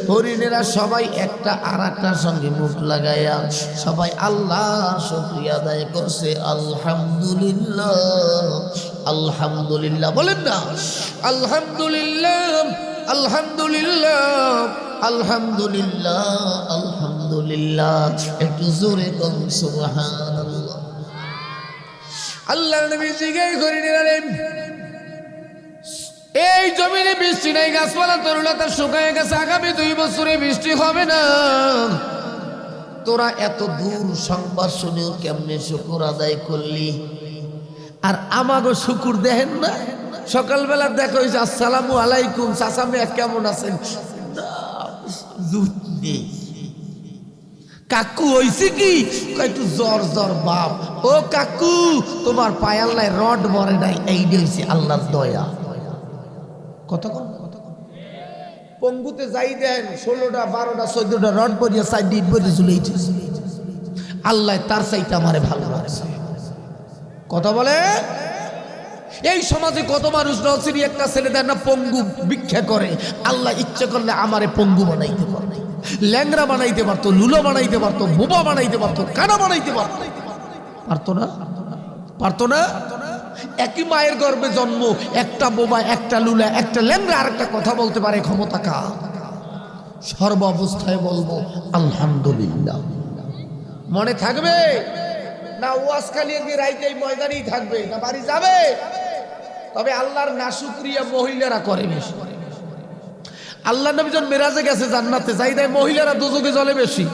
হরিণেরা সবাই একটা আর একটার সঙ্গে মুখ লাগাইয়া সবাই আল্লাহর শুকরিয়া আদায় করছে। আলহামদুলিল্লাহ, আলহামদুলিল্লাহ বলেন না, আলহামদুলিল্লাহ, আলহামদুলিল্লাহ, আলহামদুলিল্লাহ, আলহামদুলিল্লাহ। একটু জোরে কম সুবহানাল্লাহ। আল্লাহর নবী জিজ্ঞাসা করেন, এই জমিনে বৃষ্টি নাই, গাছপালা তরুলতা শুকায় গেছে, আগামী 2 বছরে বৃষ্টি হবে না। তোরা এত দূর সংবাদ শুনেও কেমনে শুকর আদায় করলি? আর আমাগো শুকুর দেখেন না, সকালবেলা দেখা হয়েছে আসসালামু আলাইকুম, চাচামে কেমন আছেন? কাকু হইছে কি? একটু জ্বর জ্বর বাপ। ও কাকু, তোমার পায়াল্লায় রড মরে নাই, এইটা হইছে আল্লাহর দয়া। কথা কম, কথা কম। পঙ্গুতে যাই দেন 16টা 12টা 14টা রড পরিয়া সাইড ডিট পরিয়ে ঝুলেইছে। আল্লাহ তার চাইতে আমারে ভালো রাখছে। কথা বলে এই সমাজে কত মানুষ নসিরি একটা ছেলে দেন না পঙ্গু ভিক্ষা করে, আল্লাহ ইচ্ছে করলে আমারে পঙ্গু বানাইতে পারত, ল্যাংরা বানাইতে পারতো, লুলো বানাইতে পারতো, বোবা বানাইতে পারতো, কানা বানাইতে পারতো। পারতো না? পারতো না? একই মায়ের গর্ভে জন্ম, একটা বোবা, একটা লুলা, একটা ল্যাংরা আর একটা কথা বলতে পারে ক্ষমতা কার? সর্ব অবস্থায় বলবো আলহামদুলিল্লাহ। মনে থাকবে না ওয়াজ কালিয়ে গিয়ে রাইতেই ময়দানেই থাকবে না বাড়ি যাবে? তবে আল্লাহর নাশুকরিয়া মহিলারা করে বেশি। আল্লাহ নবী যখন মেরাজে গেছে জান্নাতে, যাই দেয় মহিলারা দুজকে জলে বেশি।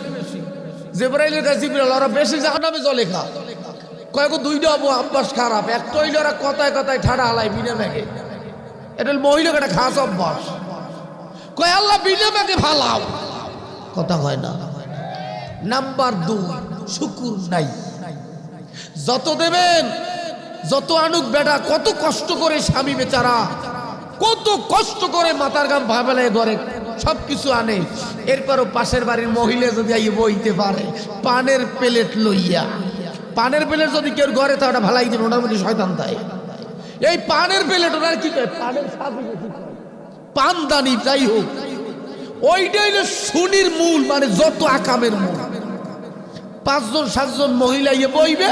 জিবরাইলের কাছে জিবরাইল ওরা বেশি জাহান্নামে জলে খা। কয়েক দুইটা অভ্যাস খারাপ, একটা হইলে ওরা কথায় কথায় ঠাড়া হালাই বিনা ব্যাগে, এটা মহিলাকে একটা খাস অভ্যাস। কয় আল্লাহ বিনা ব্যাগে ফালাও, কথা হয় না। নাম্বার 2, শুকুর নাই। যত দেবেন, যত আনুক বেটা, কত কষ্ট করে স্বামী বেচারা, কত কষ্ট করে মাথার গাম ভাবেলায় ঘরে সবকিছু আনে, এরপরও পাশের বাড়ির মহিলা যদি আইয়ে বইতে পারে পানের প্লেট লইয়া, পানের প্লেট যদি কেউ ঘরে তা ওটা ভালাই দিন, ওটার মধ্যে শয়তান তাই। এই পানের প্লেট ওনার কি কয়, পানের পানদানি যাই হোক, ওইটাই হলো শনির মূল, মানে যত আকামের মূল। 5 জন 7 জন মহিলা ইয়ে বইবে,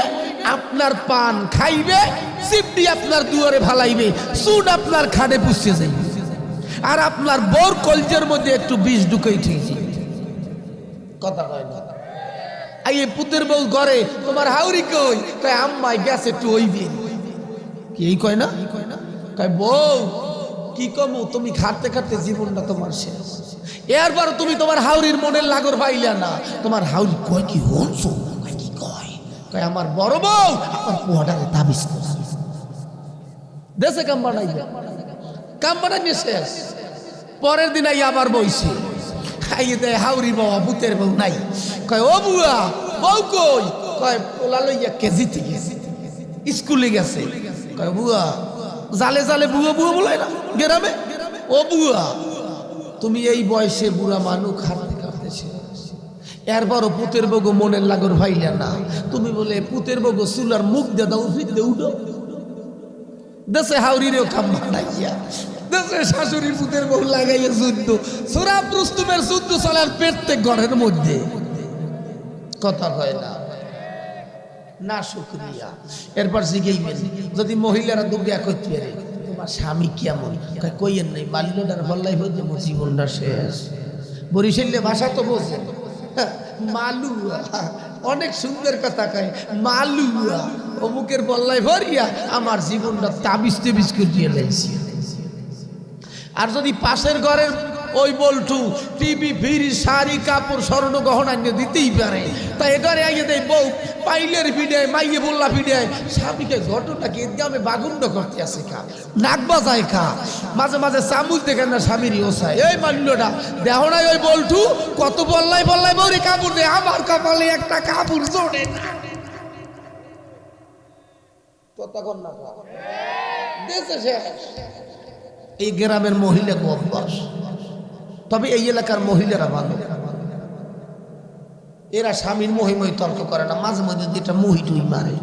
আপনার পান খাইবে, সিপটি আপনার দুয়ারে ভালাইবে, সুট আপনার খাটে পুষছে যাইবে, আর আপনার বোর কলজের মধ্যে একটু বিষ ঢুকাই ঠিকই। কথা হয় না? আইয়ে পুতের বউ ঘরে, তোমার হাউরি কই? কয় আম্মাই গেছে একটু ওইবে। কি এই কয় না? কয় বউ কি কমু, তুমি খাটতে খাটতে জীবনটা তোমার শেষ। এরপর তুমি তোমার হাউরির মনের লাগর পাইলা না, তোমার হাউরি কয় কি হনছো? কি কয়? কয় আমার বড় বউ আমার পোহাটারে তাবিজ করে দেশে কাম বানাইবে, কাম বানাইবে শেষ। পরের দিন আই আবার বইছে, খাইয়ে দেয় হাউরি বাবা, পুতের বউ নাই। কয় ও বুয়া, বউ কই? কয় পোলা লইয়া কেজিতে গেছে, স্কুলে গেছে। কয় বুয়া, জালে জালে বুয়া বুয়া বলাই না গ্রামে? ও বুয়া, তুমি এই বয়সে বুড়া মানুষ খাটতে খাটতে শেষ, এরপরও পুতের বগো মনের লাগর ভাইলা না, তুমি বলে পুতের বগো চুলার মুখ দিয়ে দাও, ফিরতে উঠো। দেশে হাউরিরেও কাম বানাইয়া, দেশে শাশুড়ি পুতের বউ লাগাইয়া যুদ্ধ, সূরা রুস্তুমের যুদ্ধ চলার প্রত্যেক ঘরের মধ্যে। কথা হয় না? না শুকরিয়া। এরপর শিখেইবেন, যদি মহিলারা দুর্গা করতে পারে তোমার স্বামী কেমন, কইয়েন নাই মালিনার বললাই হইতে জীবনটা শেষ। বরিশালে ভাষা তো বোঝে, মালুয়া, অনেক সুন্দর কথা কয়, মালুয়া অমুকের বললাই ভরিয়া আমার জীবনটা তাবিজ তেবিজ করিয়ে লাইছি। আর যদি পাশের ঘরের ওই বলটু টিভি ফিরি শাড়ি কাপড় স্বর্ণ গহনা নিয়ে দিতেই পারে, তাই এগারে আইয়ে দেয় বউ পাইলের ভিডিয়ায় মাইয়ে বললা ভিডিয়ায় স্বামীকে ঘটনাকে গ্রামে বাগুন্ড করতে আসে খা, নাক বাজায় খা, মাঝে মাঝে চামুচ দেখেন না স্বামীরই ওসায়। এই মাল্যটা দেহ নাই ওই বলটু কত বললাই বললাই বৌরি কাপড় দেয়, আমার কপালে একটা কাপড় জোড়ে না। ততক্ষণ না দেশে শেষ। এই গ্রামের মহিলা অভ্যাস। তবে এই এলাকার মহিলারা ভালো, এরা স্বামীর মহিময় তর্ক করে না, মাঝে মাঝে যেটা মহি টুই মারে।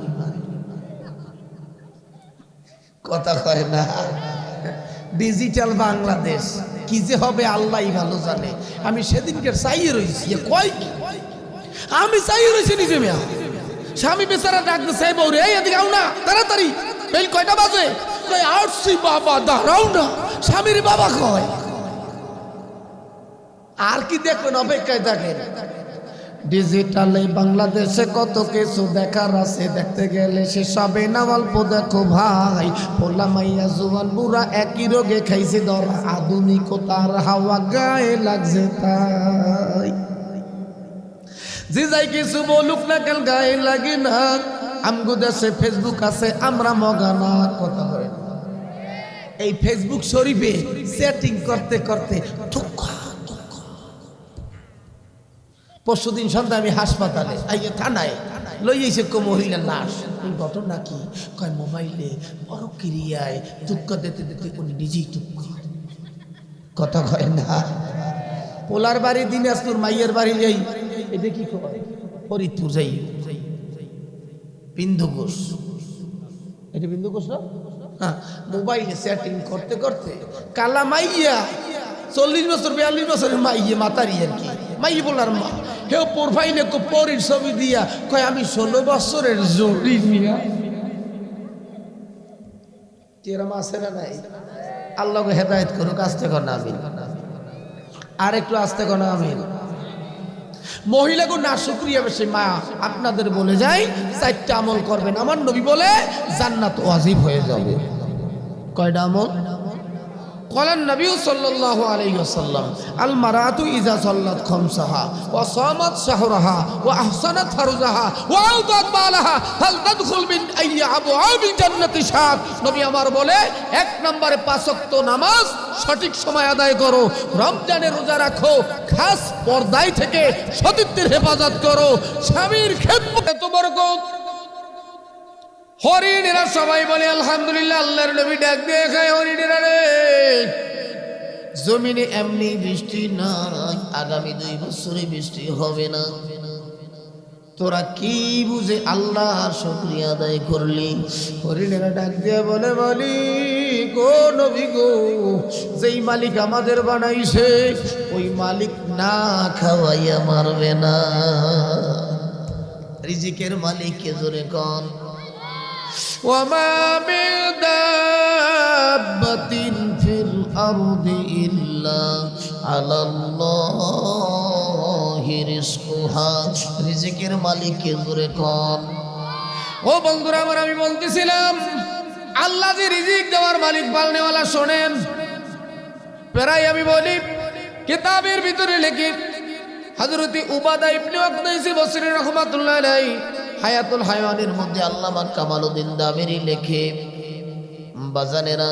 কথা কয় না? ডিজিটাল বাংলাদেশ কি যে হবে আল্লাহ ভালো জানে। আমি সেদিনকে চাইয়ে রয়েছি, কয় কি আমি চাইয়ে রয়েছি নিজে মেয়া, স্বামী বেচারা ডাকতে চাই বউ রে এদিকে আও না তাড়াতাড়ি, বেল কয়টা বাজে? কয় আসছি বাবা, দাঁড়াও না। স্বামীর বাবা কয়, আর কি দেখবেন, অপেক্ষায় থাকেন। ডিজিটালে বাংলাদেশে কত কিছু দেখার আছে, দেখতে গেলে সে সবে না অল্প দেখো ভাই, পোলা মাইয়া জুয়ান বুড়া একই রোগে খাইছে ধরা, আধুনিকতার হাওয়া গায়ে লাগছে তাই। যে যাই কিছু বলুক না কেন গায়ে লাগে না, আমগো দেশে ফেসবুক আছে আমরা মগানা। কথা বলে এই ফেসবুক শরীফে সেটিং করতে করতে পরশুদিন সন্ধ্যা আমি হাসপাতালে থানায় লইয়েছে কো মহিলার লাশ। এই ঘটনা কি? কয় মোবাইলে বড় ক্রিয়ায় দুঃখ দিতে দিতে উনি নিজেই দুঃখ। কথা কয় না। পোলার বাড়ি দিনাজপুর, মাইয়ের বাড়ি যাই, এটা কি কয় ফরিদপুর যাই, বিন্দু ঘোষ, এটা বিন্দু ঘোষ না? হ্যাঁ, মোবাইলে সেটিং করতে করতে কালা মাইয়া 40 বছর 42 বছরের মাইয়ে, মাতারি আর কি, মাইয়ে বলার মা, হেও প্রোফাইলে পরির ছবি দিয়া কয় আমি 16 বছরের জড়ি নিয়া। কেরাম আছে না নাই? আল্লাহকে হেদায়েত করুক। আস্তে কর না আমিন, আর একটু আস্তে কর না আমিন। মহিলাকে না শুকরিয়া বেশি মা আপনাদের বলে যাই 4টা আমল করবেন, আমার নবী বলে জান্নাত ওয়াজিব হয়ে যাবে। কয়টা আমল? قال النبي صلى الله عليه وسلم المرأة إذا صلت خمسها وصامت شهرها وأحسنت فرجها وأوتت مالها هل تدخل من أي أبواب الجنة شاءت। নবী আমার বলে 1 নম্বরে 5 ওয়াক্ত নামাজ সঠিক সময় আদায় করো, রমজানের রোজা রাখো, খাস পর্দায় থেকে সতীত্বের হেফাজত করো, স্বামীর খেদমত এত বরকত। হরিণেরা সবাই বলে আলহামদুলিল্লাহ। আল্লাহর নবী ডাক দিয়ে খায়, হরিণেরা রে, জমিনে এমনি বৃষ্টি নাই, আগামী 2 বছরে বৃষ্টি হবে না, তোরা কি বুঝে আল্লাহর শুকরিয়া আদায় করলি? হরিণেরা ডাক দিয়ে বলে, মালিক ও নবী গো, যেই মালিক আমাদের বানাইছে ওই মালিক না খাওয়াইয়া মারবে না। রিজিকের মালিক কে? জোরে কোন। وما من دابة في الأرض إلا على الله رزقها। রিজিকের মালিক কে? জোরে কোন। ও বন্ধুরা আমার, আমি বলতেছিলাম আল্লাহ যে রিজিক দেওয়ার মালিক, পালনেওয়ালা, শোনেন। প্রায় আমি বলি কিতাবের ভিতরে লেখি হযরত উবাদা ইবনে ওয়াক্কাস বসরি রাহমাতুল্লাহ আলাইহি হায়াতুল হায়াওয়ানের মধ্যে আল্লামা কামালউদ্দিন দামেরি লেখে, বাজানেরা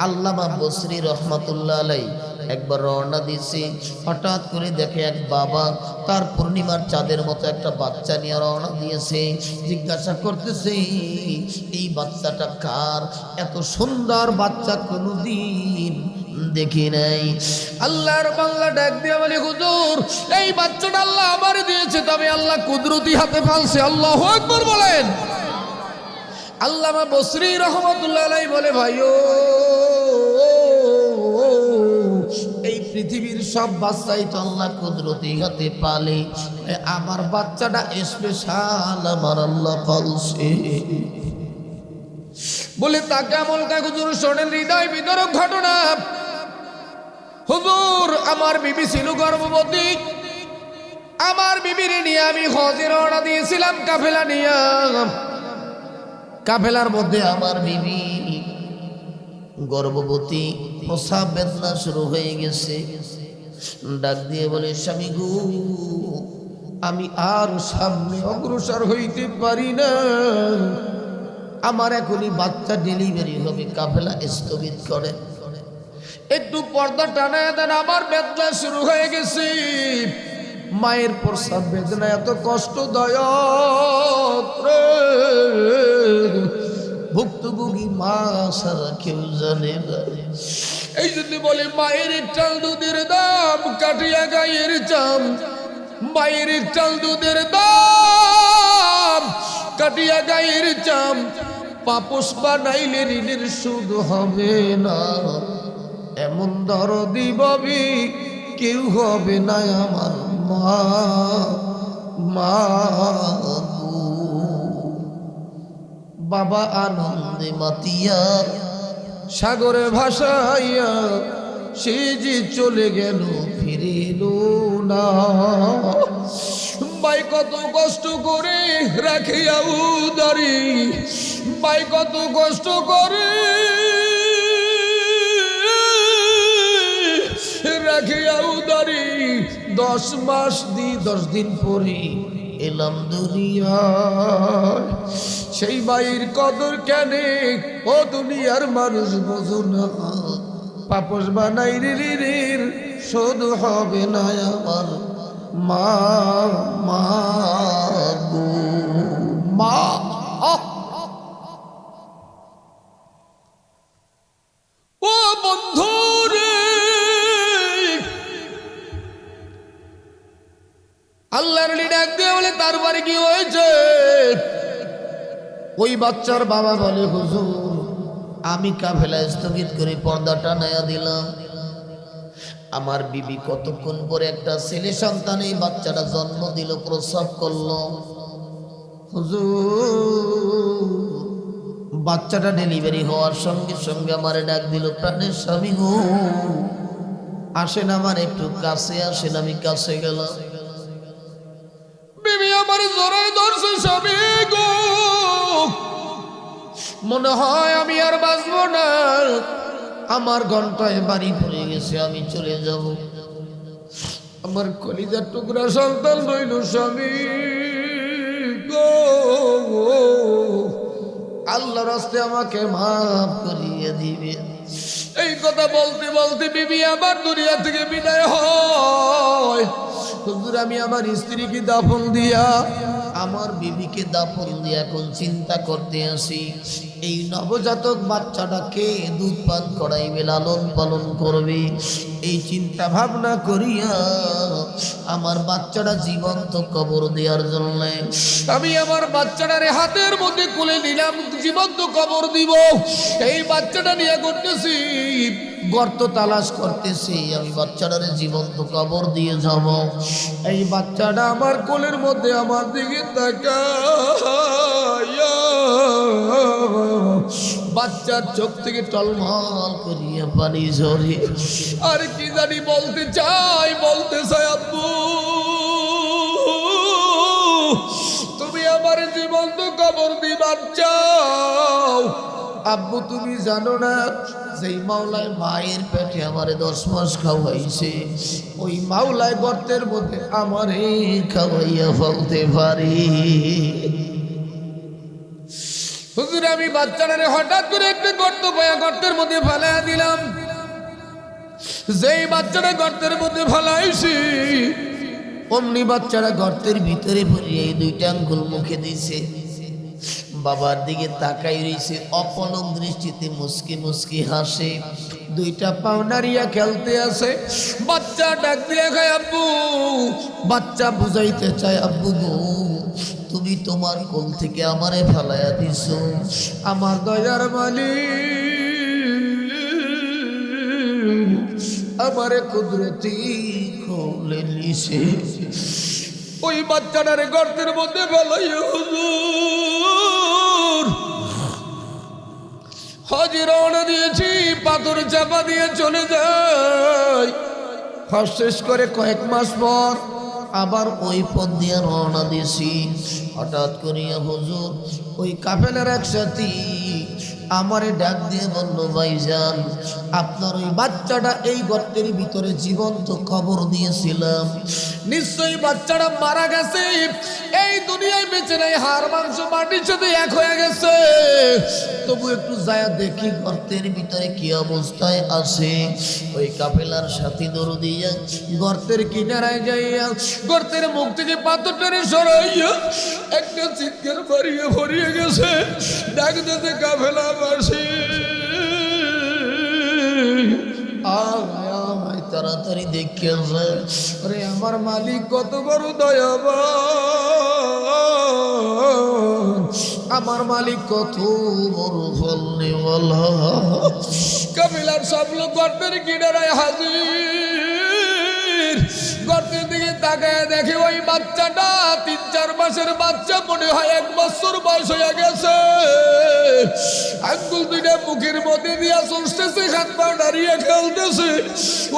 আল্লামা বসরি রহমাতুল্লাহ আলাইহি একবার রওনা দিয়েছে, হঠাৎ করে দেখে এক বাবা তার পূর্ণিমার চাঁদের মতো একটা বাচ্চা নিয়ে রওনা দিয়েছে। জিজ্ঞাসা করতেছে এই বাচ্চাটা কার? এত সুন্দর বাচ্চা কোনোদিন দেখি নাই। আল্লাহর বাংলা ডাক দিয়ে বলে, হুজুর এই বাচ্চাটা আল্লাহ আমার দিয়েছে, তবে আল্লাহ কুদরতি হাতে পালছে। আল্লাহু আকবার বলেন। আল্লামা বসরি রহমাতুল্লাহ আলাইহি বলে, ভাইও এই পৃথিবীর সব বাচ্চাই তো আল্লাহ কুদরতি হাতে পালে, আমার বাচ্চাটা স্পেশাল, আমার আল্লাহ পালছে। বলে তাকে আমল কা হুজুর শোনেন, হৃদয় বিদারক ঘটনা। হুজুর আমার বিবি ছিল গর্ভবতী, আমার বিবির নিয়ে আমি হজে রওনা দিয়েছিলাম কাফেলা নিয়ে। কাফেলার মধ্যে আমার বিবি গর্ভবতী, প্রসাব বেদনা শুরু হয়ে গেছে। ডাক দিয়ে বলে, স্বামী গো, আমি আর সামনে অগ্রসর হইতে পারি না, আমার এখনই বাচ্চা ডেলিভারি হবে, কাফেলা স্থগিত করে একটু পর্দা টানায় দেন, আমার বেদনা শুরু হয়ে গেছে। মায়ের প্রসাব বেদনা এত কষ্টদায়ক, ভুক্তভোগী মা সারা কেউ জানে না। এই জন্য বলে মায়ের চাল দুধের দাম কাটিয়া গায়ের চাম, মায়ের চাল দুধের দাম কাটিয়া গায়ের চাম, পাপস বানাইলে ঋণের সুদ হবে না। এমন দরদি ববি কেউ হবে না আমার মা। মা বাবা আনন্দে মাতিয়া সাগরে ভাসাইয়া সে যে চলে গেল ফিরে এলো না। ভাই কত কষ্ট করে রাখিয়া উদারি, ভাই কত কষ্ট করে রাখিয়া উদারি, 10 মাস 10 দিন পরে এলাম দুনিয়ায়। সেই ভাইয়ের কদর কেনে ও দুনিয়ার মানুষ বোঝো না, পাপস বানাই ঋণের শোধ হবে না আমার মা। মা গো মা, ও বন্ধু রে, ডাক দিয়ে বলে তারপরে কি হয়েছে? ওই বাচ্চার বাবা বলে হুজুর আমি কাফেলা স্থগিত করে পর্দাটা নায়া দিলাম। আমার বিবি কতক্ষণ পরে একটা ছেলে সন্তান এই বাচ্চাটা জন্ম দিল, প্রসব করলো। হুজুর বাচ্চাটা ডেলিভারি হওয়ার সঙ্গে সঙ্গে আমারে ডাক দিল, প্রাণের স্বামী গো আসেন আমার একটু কাছে আসেন। আমি কাছে গেলাম, বিবি আমার জোরে ধরছে, স্বামী গো মনে হয় আমি আর বাঁচবো না, আমার ঘন্টায় বাড়ি পড়ে গেছে, আমি চলে যাব। আমার কলিজার টুকরা সন্তান রইল, স্বামী গো আল্লাহর রাস্তায় আমাকে মাফ করিয়ে দিবে। এই কথা বলতে বলতে বিবি আমার দুনিয়া থেকে বিদায় হয়। হুজুর আমি আমার স্ত্রীকে দাফন দিয়া, আমার বিবিকে দাফন দিয়া এখন চিন্তা করতে আসি এই নবজাতক বাচ্চাটাকে দুধ পান করাইবে, লালন পালন করবে। এই চিন্তা ভাবনা করিয়া আমার বাচ্চাটা জীবন্ত কবর দেওয়ার জন্য আমি আমার বাচ্চাটারে হাতের মধ্যে কোলে নিলাম, জীবন্ত কবর দিব। এই বাচ্চাটা নিয়ে করতেছি, গর্ত তালাশ করতেছি, আমি বাচ্চাটারে জীবন্ত কবর দিয়ে যাব। এই বাচ্চাটা আমার কোলের মধ্যে আমার দিকে তাকায়া, বাচ্চার চোখ থেকে টলমল করিয়া পানি ঝরে। আর কি জানি বলতে চাই আব্বু তুমি আমার জীবন্ত কবর দিবার চাও। আব্বু তুমি জানো না যেই মাওলায় মায়ের পেটে আমারে 10 মাস খাওয়াইছে, ওই মাওলায় গর্তের মধ্যে আমারে খাওয়াইয়া ফেলতে পারি। হুজুর আমি বাচ্চাটারে হঠাৎ করে একটা গর্ত পায়া গর্তের মধ্যে ফেলাইয়া দিলাম। যেই বাচ্চাটা গর্তের মধ্যে ফেলাইছি অমনি বাচ্চাটা গর্তের ভিতরে ভরিয়ে এই 2টা আঙ্গুল মুখে দিছে, বাবার দিকে তাকাই রইছে, অপলক দৃষ্টিতে মুস্কি মুস্কি হাসে, 2টা পাও নাড়িয়া খেলতে আছে। বাচ্চা ডাক দিয়ে খায় আব্বু, বাচ্চা বুঝাইতে চায় আব্বু গো তুমি তোমার কোল থেকে আমারে ফেলাইয়া দিছো, আমার দয়ার মালিক আমারে কুদরতি কোলে নিছে। ওই বাচ্চাটারে গর্তের মধ্যে ফেলাইয়া হুজুর হজে রওনা দিয়েছি, পাথর চাপা দিয়ে চলে যাই। হজ শেষ করে কয়েক মাস পর আবার ওই পথ দিয়ে রওনা দিয়েছি। হঠাৎ করিয়া হুজুর ওই কাফেলার এক সাথী আমারে ডাক দিয়ে বলল, ভাইজান আপনার ওই বাচ্চাটা এই গর্তের ভিতরে জীবন্ত কবর দিয়েছিলাম, নিশ্চয়ই বাচ্চাটা মারা গেছে, এই দুনিয়ায় বেঁচে নাই, হাড় মাংস মাটির সাথে এক হয়ে গেছে। তবু একটু যায় দেখি গর্তের ভিতরে কি অবস্থায় আছে। ওই কাফেলার সাথী দরদিয়া গর্তের কিনারায় যাইয়া গর্তের মুখ থেকে পাথরটারে সরাইয়া একটা চিৎকার বাড়িয়ে ভরিয়ে গেছে, ডাক দিতে কাফেলা বাসি আয় তাড়াতাড়ি দেখে রে আমার মালিক কত বড় দয়াবান, আমার মালিক কত বড় ফল নেওয়ালা। কাফেলার সব লোক গর্তের কিনারায় হাজির। গর্তের দিকে তাকায় দেখে ওই বাচ্চাটা 3-4 মাসের বাচ্চা, মনে হয় 1 বছর বয়স হয়ে গেছে। আঙ্গুল 2টা মুখের মধ্যে দিয়া চলতেছে, হাত পা দাঁড়িয়ে খেলতেছে।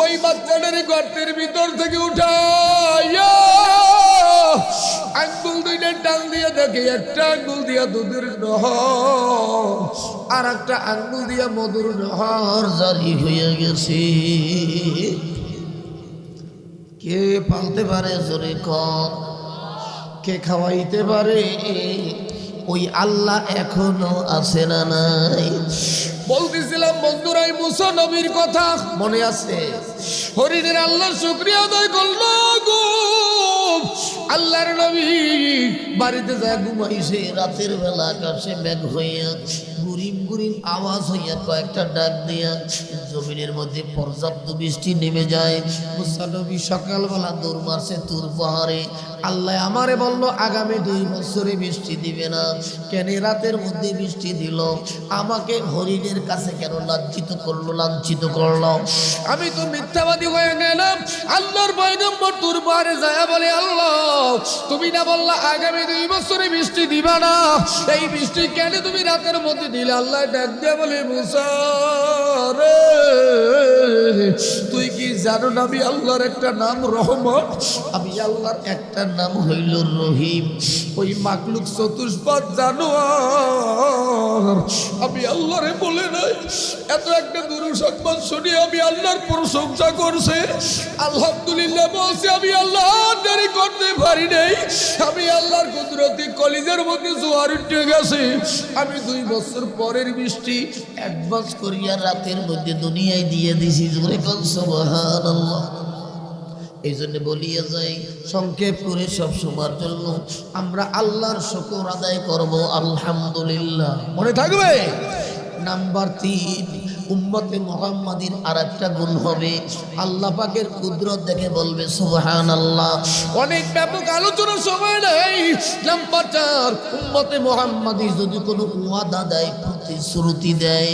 ওই বাচ্চাটারে গর্তের ভিতর থেকে উঠাইয়া আঙ্গুল 2টা টান দিয়ে দেখে একটা আঙ্গুল দিয়া দুধের নহর আর একটা আঙ্গুল দিয়া মধুর নহর জারি হয়ে গেছে। কে পালতে পারে জোরে কর, কে খাওয়াইতে পারে? ওই আল্লাহ এখনো আছে না নাই? বলতেছিলাম বন্ধুরাই মুসা নবীর কথা মনে আছে? হরিণের আল্লাহর শুকরিয়া আদায় করলো গো। আল্লাহর নবী বাড়িতে যায় ঘুমাইছে, রাতের বেলা আকাশে মেঘ হইয়া গুরিম গুরিম আওয়াজ হইয়া কয়েকটা ডাক দিয়া জমিনের মধ্যে পর্যাপ্ত বৃষ্টি নেমে যায়। মুসা নবী সকালবেলা দৌড় মারছে তুর পাহাড়ে, আল্লাহ আমারে বলল আগামী 2 বছরে বৃষ্টি দিবে না, কেন রাতের মধ্যে বৃষ্টি দিল? আমাকে হরিণের কাছে কেন লাঞ্ছিত করলো, লাঞ্ছিত করলো? আমি তো মিথ্যাবাদী হয়ে গেলাম। আল্লাহর পয়গম্বর দরবারে যায় বলে, আল্লাহ তুমি না বললা আগামী 2 বছরে বৃষ্টি দিবা না, এই বৃষ্টি কেন তুমি রাতের মধ্যে দিলে? আল্লাহ ডাক দিয়ে বলে, মুসা রে, তুই কি জানো না আমি আল্লাহর একটা নাম রহমত, আমি আল্লাহর একটা নাম হইল রহিম। ওই মাকলুক চতুষ্পদ জানোয়ার আমি আল্লাহরে বলে নাই, এত একটা দুরূহ সংবাদ শুনি আমি আল্লাহর প্রশংসা করছে, আলহামদুলিল্লাহ বলছে, আমি আল্লাহ দেরি করতে পারি নাই, আমি আল্লাহর কুদরতি কলিজার মধ্যে জোয়ার উঠে গেছে। আমি 2 বছর পরের বৃষ্টি অ্যাডভান্স করিয়া রাতের মধ্যে দুনিয়ায় দিয়ে দিছি। জোরে কোন সুবহানাল্লাহ। এই জন্য বলিয়া যাই, সংক্ষেপ করে সব সময়ের জন্য আমরা আল্লাহর শুকর আদায় করব, আলহামদুলিল্লাহ। মনে থাকবে। নাম্বার 3, উম্মতে মুহাম্মাদির আরেকটা গুণ হবে, আল্লাহ পাকের কুদরত দেখে বলবে সুবহানাল্লাহ। অনেক ব্যাপক আলোচনার সময় নেই। নাম্বার 4, উম্মতে মুহাম্মাদি যদি কোনো ওয়াদা দেয়, প্রতিশ্রুতি দেয়,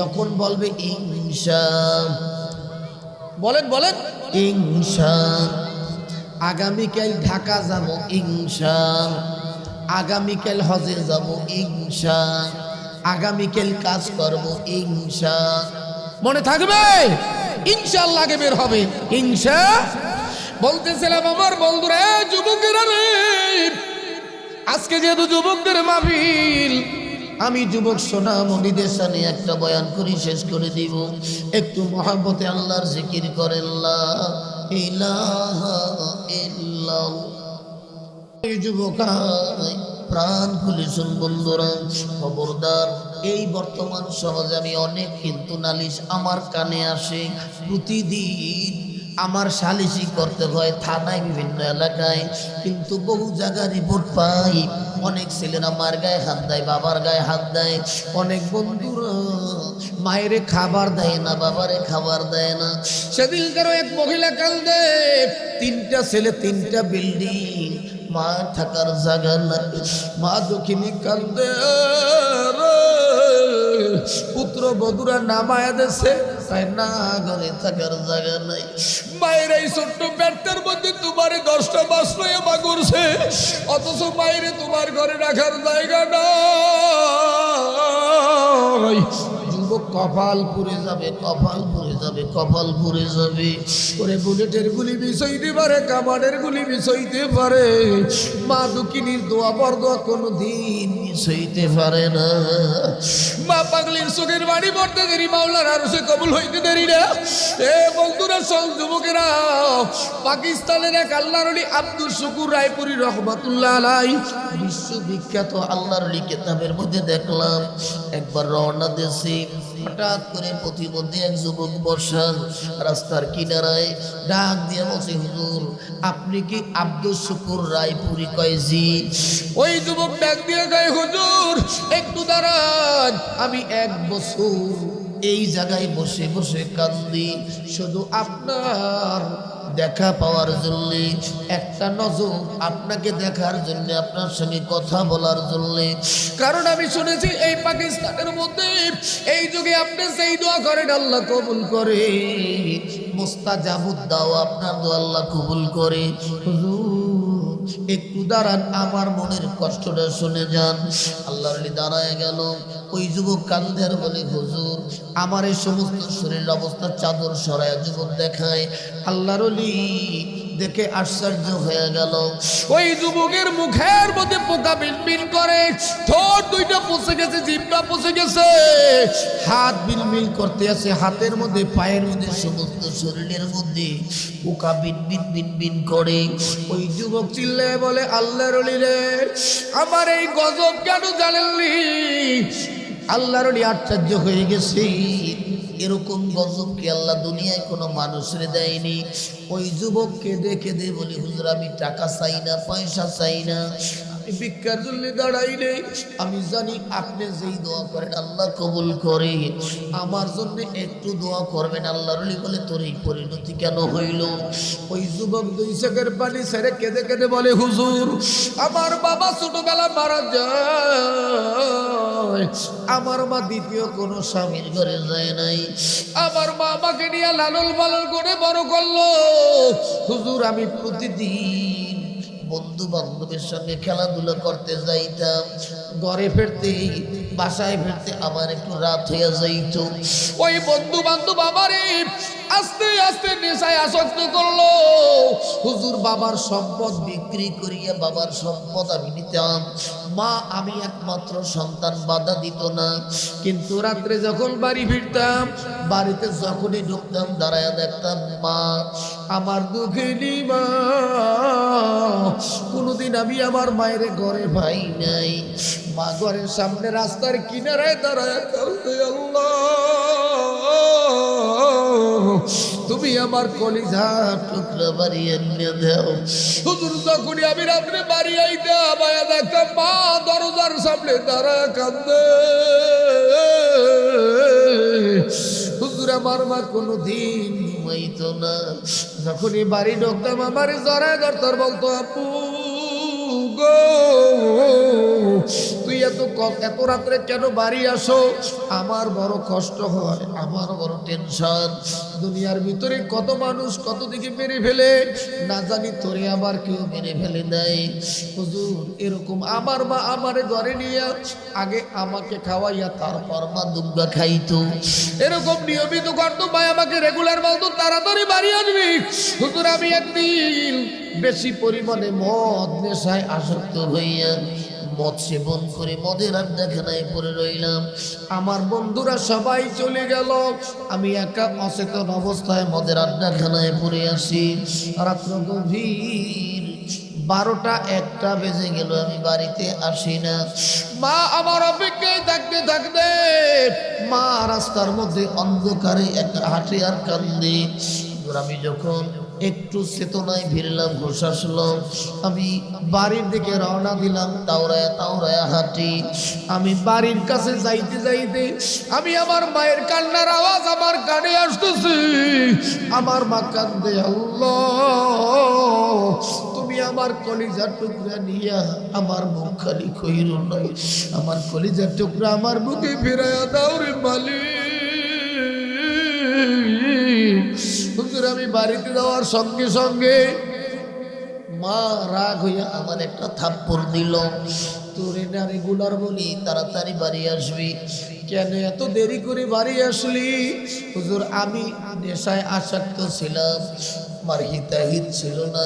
তখন বলবে ইনশা। বলেন বলেন, ইনশা। আগামীকাল ঢাকা যাব, ইনশা। আগামীকাল হজে যাব, ইনশা। আগামীকাল কাজ করব, ইনশা। মনে থাকবে। ইনশাআল্লাহ আগে বের হবে, ইনশা। বলতেছিলাম আমার বন্ধুরা, যুবকেরা রে, আজকে যেহেতু যুবকদের মাহফিল, আমি যুবক সোনামণিদের সামনে একটা বয়ান করি, শেষ করে দিব। একটু মহব্বতে আল্লাহর জিকির করেন, লা ইলাহা ইল্লাল্লাহ। এই যুবকাই প্রাণ খুলে শুন বন্ধুরা, খবরদার, এই বর্তমান সমাজে আমি অনেক কিন্তু নালিশ আমার কানে আসে প্রতিদিন। আমার সালিশি করতে হয় থানায়, বিভিন্ন এলাকায়, কিন্তু বহু জায়গায় রিপোর্ট পাই, অনেক ছেলেরা মার গায়ে হাত দেয়, বাবার গায়ে হাত দেয়। অনেক বন্ধুরা মায়েরে খাবার দেয় না, বাবারে খাবার দেয় না। সেদিনকারও এক মহিলা কান্দে, 3টা ছেলে, 3টা বিল্ডিং, মা থাকার জায়গা নাই। মা দক্ষিণী কান্দে, পুত্র বধুরা নামায়া দেশে, তাই না ঘরে থাকার জায়গা নাই। মায়ের এই ছোট্ট পেটের মধ্যে তোমার 10টা মাস লইয়া মা করছে, অথচ মায়ের তোমার ঘরে রাখার জায়গা নাই। যুবক কপাল পুড়ে যাবে, কপাল পুড়ে যাবে, কপাল পুড়ে যাবে। ওরে বুলেটের গুলি বিষইতে পারে, কামানের গুলি বিষইতে পারে, মা দুঃখিনীর দোয়া বরদোয়া কোনো দিন বিষইতে পারে না। মা পাগলির চোখের বাড়ি পড়তে দেরি, মাওলার আরশে কবুল হইতে দেরি না। এ বন্ধুরা, সব যুবকেরা, পাকিস্তানের এক আল্লাহর ওলি আব্দুল শুকুর রায়পুরি রহমাতুল্লাহ আলাইহি, বিশ্ববিখ্যাত আল্লাহর ওলি কিতাবের মধ্যে দেখলাম, একবার রওনা দেশে হঠাৎ করে প্রতিবন্ধী এক যুবক বসা রাস্তার কিনারায় ডাক দিয়ে বলছে, হুজুর আপনি কি আব্দুল শুকুর রায়পুরি? কয় জি। ওই যুবক ডাক দিয়ে কয়, হুজুর একটু দাঁড়ান, আমি 1 বছর এই জায়গায় বসে বসে কান্দি, শুধু আপনার দেখা পাওয়ার জন্য, একটা নজর আপনাকে দেখার জন্য, আপনার সঙ্গে কথা বলার জন্য। কারণ আমি শুনেছি এই পাকিস্তানের মধ্যে এই যুগে আপনি সেই দোয়া করেন আল্লাহ কবুল করে, মুস্তাজাবুদ দাও, আপনার দোয়া আল্লাহ কবুল করে। একটু দাঁড়ান, আমার মনের কষ্টটা শুনে যান। আল্লাহর ওলি দাঁড়ায় গেল। ওই যুবক কান্দে আর বলে, হুজুর আমার এই সমস্ত শরীরের অবস্থা চাদর সরায় যুবক দেখায়। আল্লাহর ওলি দেখে আশ্চর্য হয়ে গেল। ওই যুবকের মুখের মধ্যে পোকা বিলবিল করে, ঠোঁট 2টা পচে গেছে, জিভটা পচে গেছে, হাত বিলবিল করতে আছে, হাতের মধ্যে, পায়ের মধ্যে, সমস্ত শরীরের মধ্যে পোকা বিনবিন বিনবিন করে। ওই যুবক চিল্লায় বলে, আল্লাহর ওলি রে, আমার এই গজব কেন জানেননি? আল্লাহর ওলি আশ্চর্য হয়ে গেছে, এরকম গজব কি আল্লাহ দুনিয়ায় কোনো মানুষের দেয়নি। ওই যুবক কেঁদে কেঁদে বলি, হুজুর আমি টাকা চাই না, পয়সা চাই না, আমি ভিক্ষার জন্য দাঁড়াইলে আমি জানি আপনি যেই দোয়া করেন আল্লাহ কবুল করে। আমার জন্য একটু দোয়া করবেন। আল্লাহর ওলি বলে তোর এই পরিণতি কেন হইল? ওই যুবক 2 চোখের পানি ছেড়ে কেঁদে কেঁদে বলে হুজুর আমার বাবা ছোটবেলা মারা যায়, আমার মা দ্বিতীয় কোনো স্বামীর ঘরে যায় নাই, আমার মা আমাকে নিয়ে লালন পালন করে বড় করলো। হুজুর আমি প্রতিদিন বন্ধু বান্ধবের সঙ্গে খেলাধুলা করতে যাইতাম, ঘরে ফিরতে বাসায় ফিরতে আমার একটু রাত হইয়া যাইত। ওই বন্ধু বান্ধব আমারে আস্তে আস্তে নেশায় আসক্ত করলো। হুজুর বাবার সম্পদ বিক্রি করিয়া বাবার সম্পদ আমি নিতাম। মা আমি একমাত্র সন্তান, বাধা দিত না। কিন্তু রাত্রে যখন বাড়ি ফিরতাম, বাড়িতে যখনই ঢুকতাম দাঁড়ায় দেখতাম মা আমার দুঃখিনী মা। কোনোদিন আমি আমার মায়ের ঘরে ভাই নাই, মা ঘরের সামনে রাস্তার কিনারায় দাঁড়ায় কাঁদে, আল্লাহ তুমি আমার কলিজা টুকরা বাড়ি এনে দাও। হুজুর যখনই আমি রাত্রে বাড়ি আইতাম আয়া দেখতাম মা দরজার সামনে দাঁড়ায় কাঁদে। হুজুর আমার মা কোনোদিন ঘুমাইতো না। যখনই বাড়ি ঢুকতাম আমার জড়ায় ধরতার বলতো আপু গো তুই এত রাত্রে কেন বাড়ি আসো? আমার বড় কষ্ট হয়, আমার বড় টেনশন। দুনিয়ার ভিতরে কত মানুষ কত দিকে মেরে ফেলে, না জানি তোরে আবার কেউ মেরে ফেলে দেয়। হুজুর এরকম আমার মা আমার ঘরে নিয়ে আগে আমাকে খাওয়াইয়া তারপর মা দুগ্গা খাইতো, এরকম নিয়মিত করতো। ভাই আমাকে রেগুলার বলতো তাড়াতাড়ি বাড়ি আসবি। হুজুর আমি একদিন বেশি পরিমাণে মদ নেশায় আসক্ত হইয়া মদ সেবন করে মদের আড্ডাখানায় পড়ে রইলাম। আমার বন্ধুরা সবাই চলে গেল, আমি একা অচেতন অবস্থায় মদের আড্ডাখানায় পড়ে আসি। রাত্র গভীর 12টা 1টা বেজে গেল, আমি বাড়িতে আসি না। মা আমার অপেক্ষায় থাকতে থাকতে মা রাস্তার মধ্যে অন্ধকারে একা হাঁটে আর কান্দে। আমি যখন একটু চেতনায় ফিরলাম, ঘুষ আসলো, আমি বাড়ির দিকে রওনা দিলাম। তাওরায়া হাঁটি। আমি বাড়ির কাছে যাইতে যাইতে আমি আমার মায়ের কান্নার আওয়াজ আমার কানে আসতেছে। আমার মা কান্দে, আল্লাহ তুমি আমার কলিজার টুকরা নিয়া আমার মুখ খালি কইরো না, আমার কলিজার টুকরা আমার বুকে ফিরাইয়া দাও রে মালিক। হুজুর আমি বাড়িতে যাওয়ার সঙ্গে সঙ্গে মা রাগ হইয়া আমার একটা থাপ্পড় দিল। তোরে না রেগুলার বলি তাড়াতাড়ি বাড়ি আসবি, কেন এত দেরি করে বাড়ি আসলি? হুজুর আমি নেশায় আসক্ত ছিলাম, আমার হিতাহিত ছিল না।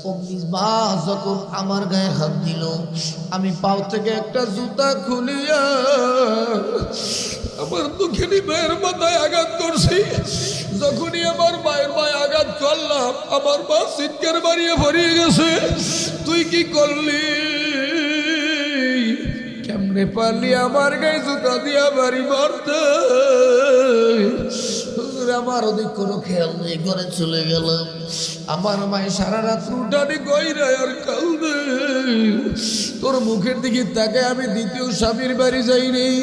অমনি মা যখন আমার গায়ে হাত দিল, আমি পাও থেকে একটা জুতা খুলিয়া আমার দুঃখিনী মায়ের মাথায় আঘাত করছি। যখনই আমার মায়ের মায় আঘাত করলাম, আমার মা চিৎকার বাড়িয়ে ভরিয়ে গেছে, তুই কি করলি? কেমনে পারলি আমার গায়ে জুতা দিয়া বাড়ি মারতে? আমার ওদিক কোনো খেয়াল নেই, ঘরে চলে গেলাম। আমার মায়ে সারা রাত উঠানে গইরায় আর কাঁদে। তোর মুখের দিকে তাকে আমি দ্বিতীয় স্বামীর বাড়ি যাই নেই,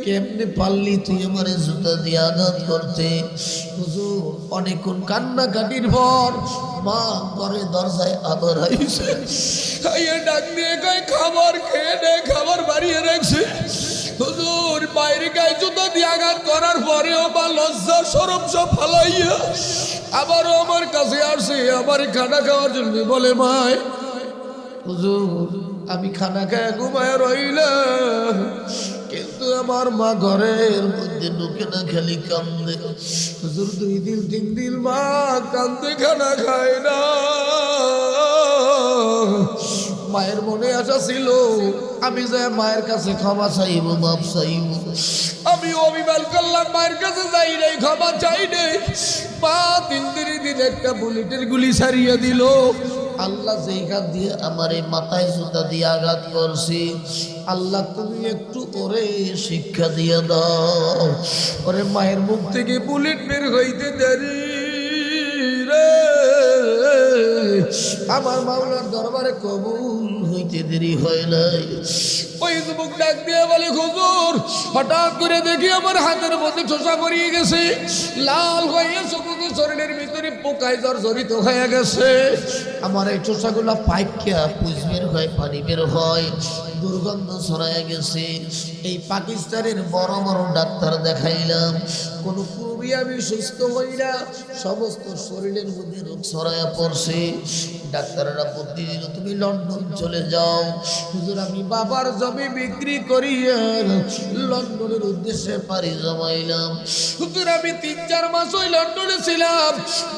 কেমনে পারলি তুই আমারে জুতা দিয়ে আঘাত করতে? হুজুর অনেকক্ষণ কান্নাকাটির পর মা ঘরে দরজায় আবার আইছে, ডাক দিয়ে কয় খাবার খেয়ে নে, খাবার বাড়িয়ে রাখছে। হুজুর বাইরে গায়ে জুতা দিয়ে আঘাত করার পরেও বা লজ্জা শরম সব ফালাইয়া আবারও আমার কাছে আসে আমার খানা খাওয়ার জন্য। বলে মায় হুজুর আমি খানা খায় ঘুমায় রইলাম, কিন্তু আমার মা ঘরের মধ্যে ঢুকে না, খালি কান্দে। হুজুর 2 দিন 3 দিন মা কান্দে, খানা খায় না। মায়ের মনে আশা ছিল আমি যাই মায়ের কাছে ক্ষমা চাইব, মাপ চাইব। আমি অভিমান করলাম, মায়ের কাছে যাই নাই, ক্ষমা চাই নাই। মা 3 দিন একটা বুলেটের গুলি ছাড়িয়ে দিল। আল্লাহ যেই হাত দিয়ে আমারে মাথায় জুতা দিয়ে আঘাত করছি, আল্লাহ তুমি একটু ওরে শিক্ষা দিয়ে দাও। ওরে মায়ের মুখ থেকে বুলেট বের হইতে দেরি রে, আমার মাওলার দরবারে কবুল হইতে দেরি হয় নাই। ওই যুবক ডাক দিয়ে বলে হুজুর হঠাৎ করে দেখি আমার হাতের মধ্যে চোষা পড়িয়ে গেছে, লাল হয়ে সমস্ত শরীরের ভিতরে পোকায় জর্জরিত হয়ে গেছে। আমার এই চোষাগুলা পাইকা পুজ বের হয়, পানি বের হয়, দুর্গন্ধ ছড়ায় গেছে। এই পাকিস্তানের বড় বড় ডাক্তার দেখাইলাম, কোনো খুবই আমি সুস্থ হই না, সমস্ত শরীরের মধ্যে রোগ ছড়ায় পড়ছে। ডাক্তাররা বুদ্ধি দিল তুমি লন্ডন চলে যাও। হুজুর আমি বাবার জমি বিক্রি করিয়া লন্ডনের উদ্দেশ্যে পাড়ি জমাইলাম। হুজুর আমি 3-4 মাস ওই লন্ডনে ছিলাম,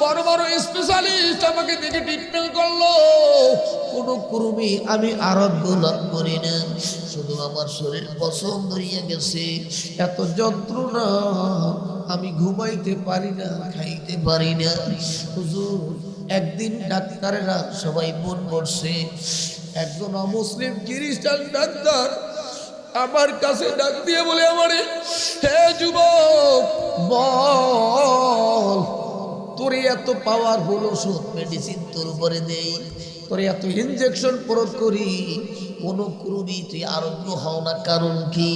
বড় বড় স্পেশালিস্ট আমাকে দেখে ট্রিটমেন্ট করলো, কোনো কুরুমি আমি আরোগ্য লাভ করি না, শুধু আমার শরীর পছন্দ ধরিয়া গেছে, এত যন্ত্রণা আমি ঘুমাইতে পারি না, খাইতে পারি না। হুজুর একদিন ডাক্তারেরা সবাই মন বসছে, একজন অমুসলিম খ্রিস্টান ডাক্তার আমার কাছে ডাক দিয়ে বলে আমারে, হে যুবক বল তোর এত পাওয়ারফুল ওষুধ মেডিসিন তোর উপরে দেই, তোর এত ইনজেকশন প্রয়োগ করি, কোনো ক্রুবি তুই আরোগ্য হও না, কারণ কি?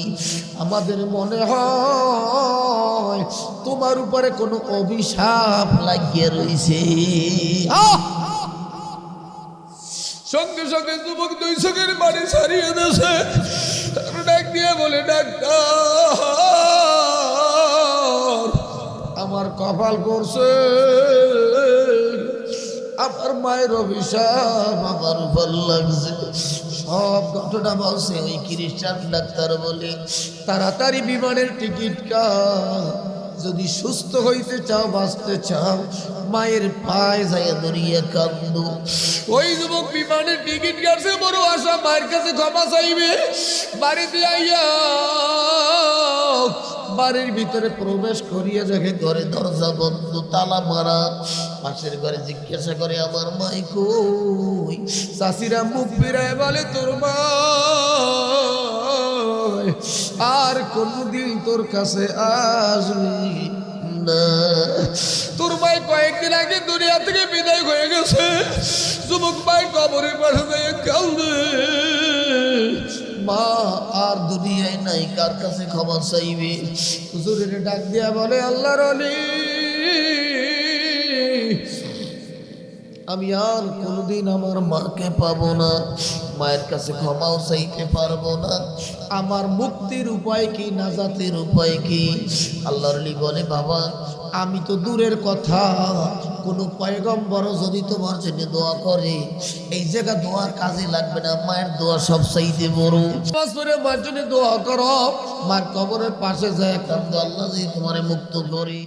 আমাদের মনে হয় তোমার উপরে কোনো অভিশাপ লাগিয়ে রয়েছে। সঙ্গে সঙ্গে যুবক 2 চোখের পানি ছাড়িয়ে দেছে, ডাক দিয়ে বলে ডাক্তার আমার কপাল পড়ছে, আমার মায়ের অভিশাপ আমার উপর লাগছে। সব ঘটনা বলছে ওই খ্রিস্টান ডাক্তার বলে, তাড়াতাড়ি বিমানের টিকিট কাট, যদি সুস্থ হইতে চাও, বাঁচতে চাও, মায়ের পায়ে যাইয়া ধরিয়া কান্দো। ওই যুবক বিমানের টিকিট কাটছে, বড় আশা মায়ের কাছে ক্ষমা চাইবে। বাড়িতে আইয়া বাড়ির ভিতরে প্রবেশ করিয়া দেখে ঘরে দরজা বন্ধ, তালা মারা। পাশের ঘরে জিজ্ঞাসা করে আমার মাই কই? চাষিরা মুখ ফিরায় বলে তোর মা আর কোনদিন তোর কাছে আসবে না, তোর ভাই কয়েকদিন আগে দুনিয়া থেকে বিদায় হয়ে গেছে। যুবক ভাই কবরের পাশে দিয়ে কান্দে, মা আর দুনিয়ায় নাই, কার কাছে ক্ষমা চাইবে? হুজুরের ডাক দিয়া বলে আল্লাহর ওলি আমি আর কোনোদিন আমার মাকে পাবো না, মায়ের কাছে ক্ষমাও চাইতে পারবো না, আমার মুক্তির উপায় কি, নাজাতের উপায় কি? আল্লাহর ওলি বলে বাবা আমি তো দূরের কথা, কোনো পয়গম্বর যদি তোমার জন্য দোয়া করে এই জায়গা দোয়ার কাজে লাগবে না, মায়ের দোয়া সব চাইতে বড়। মার জন্য দোয়া করো, মার কবরের পাশে যায় কান্দো, আল্লাহ যদি তোমারে মুক্ত করি।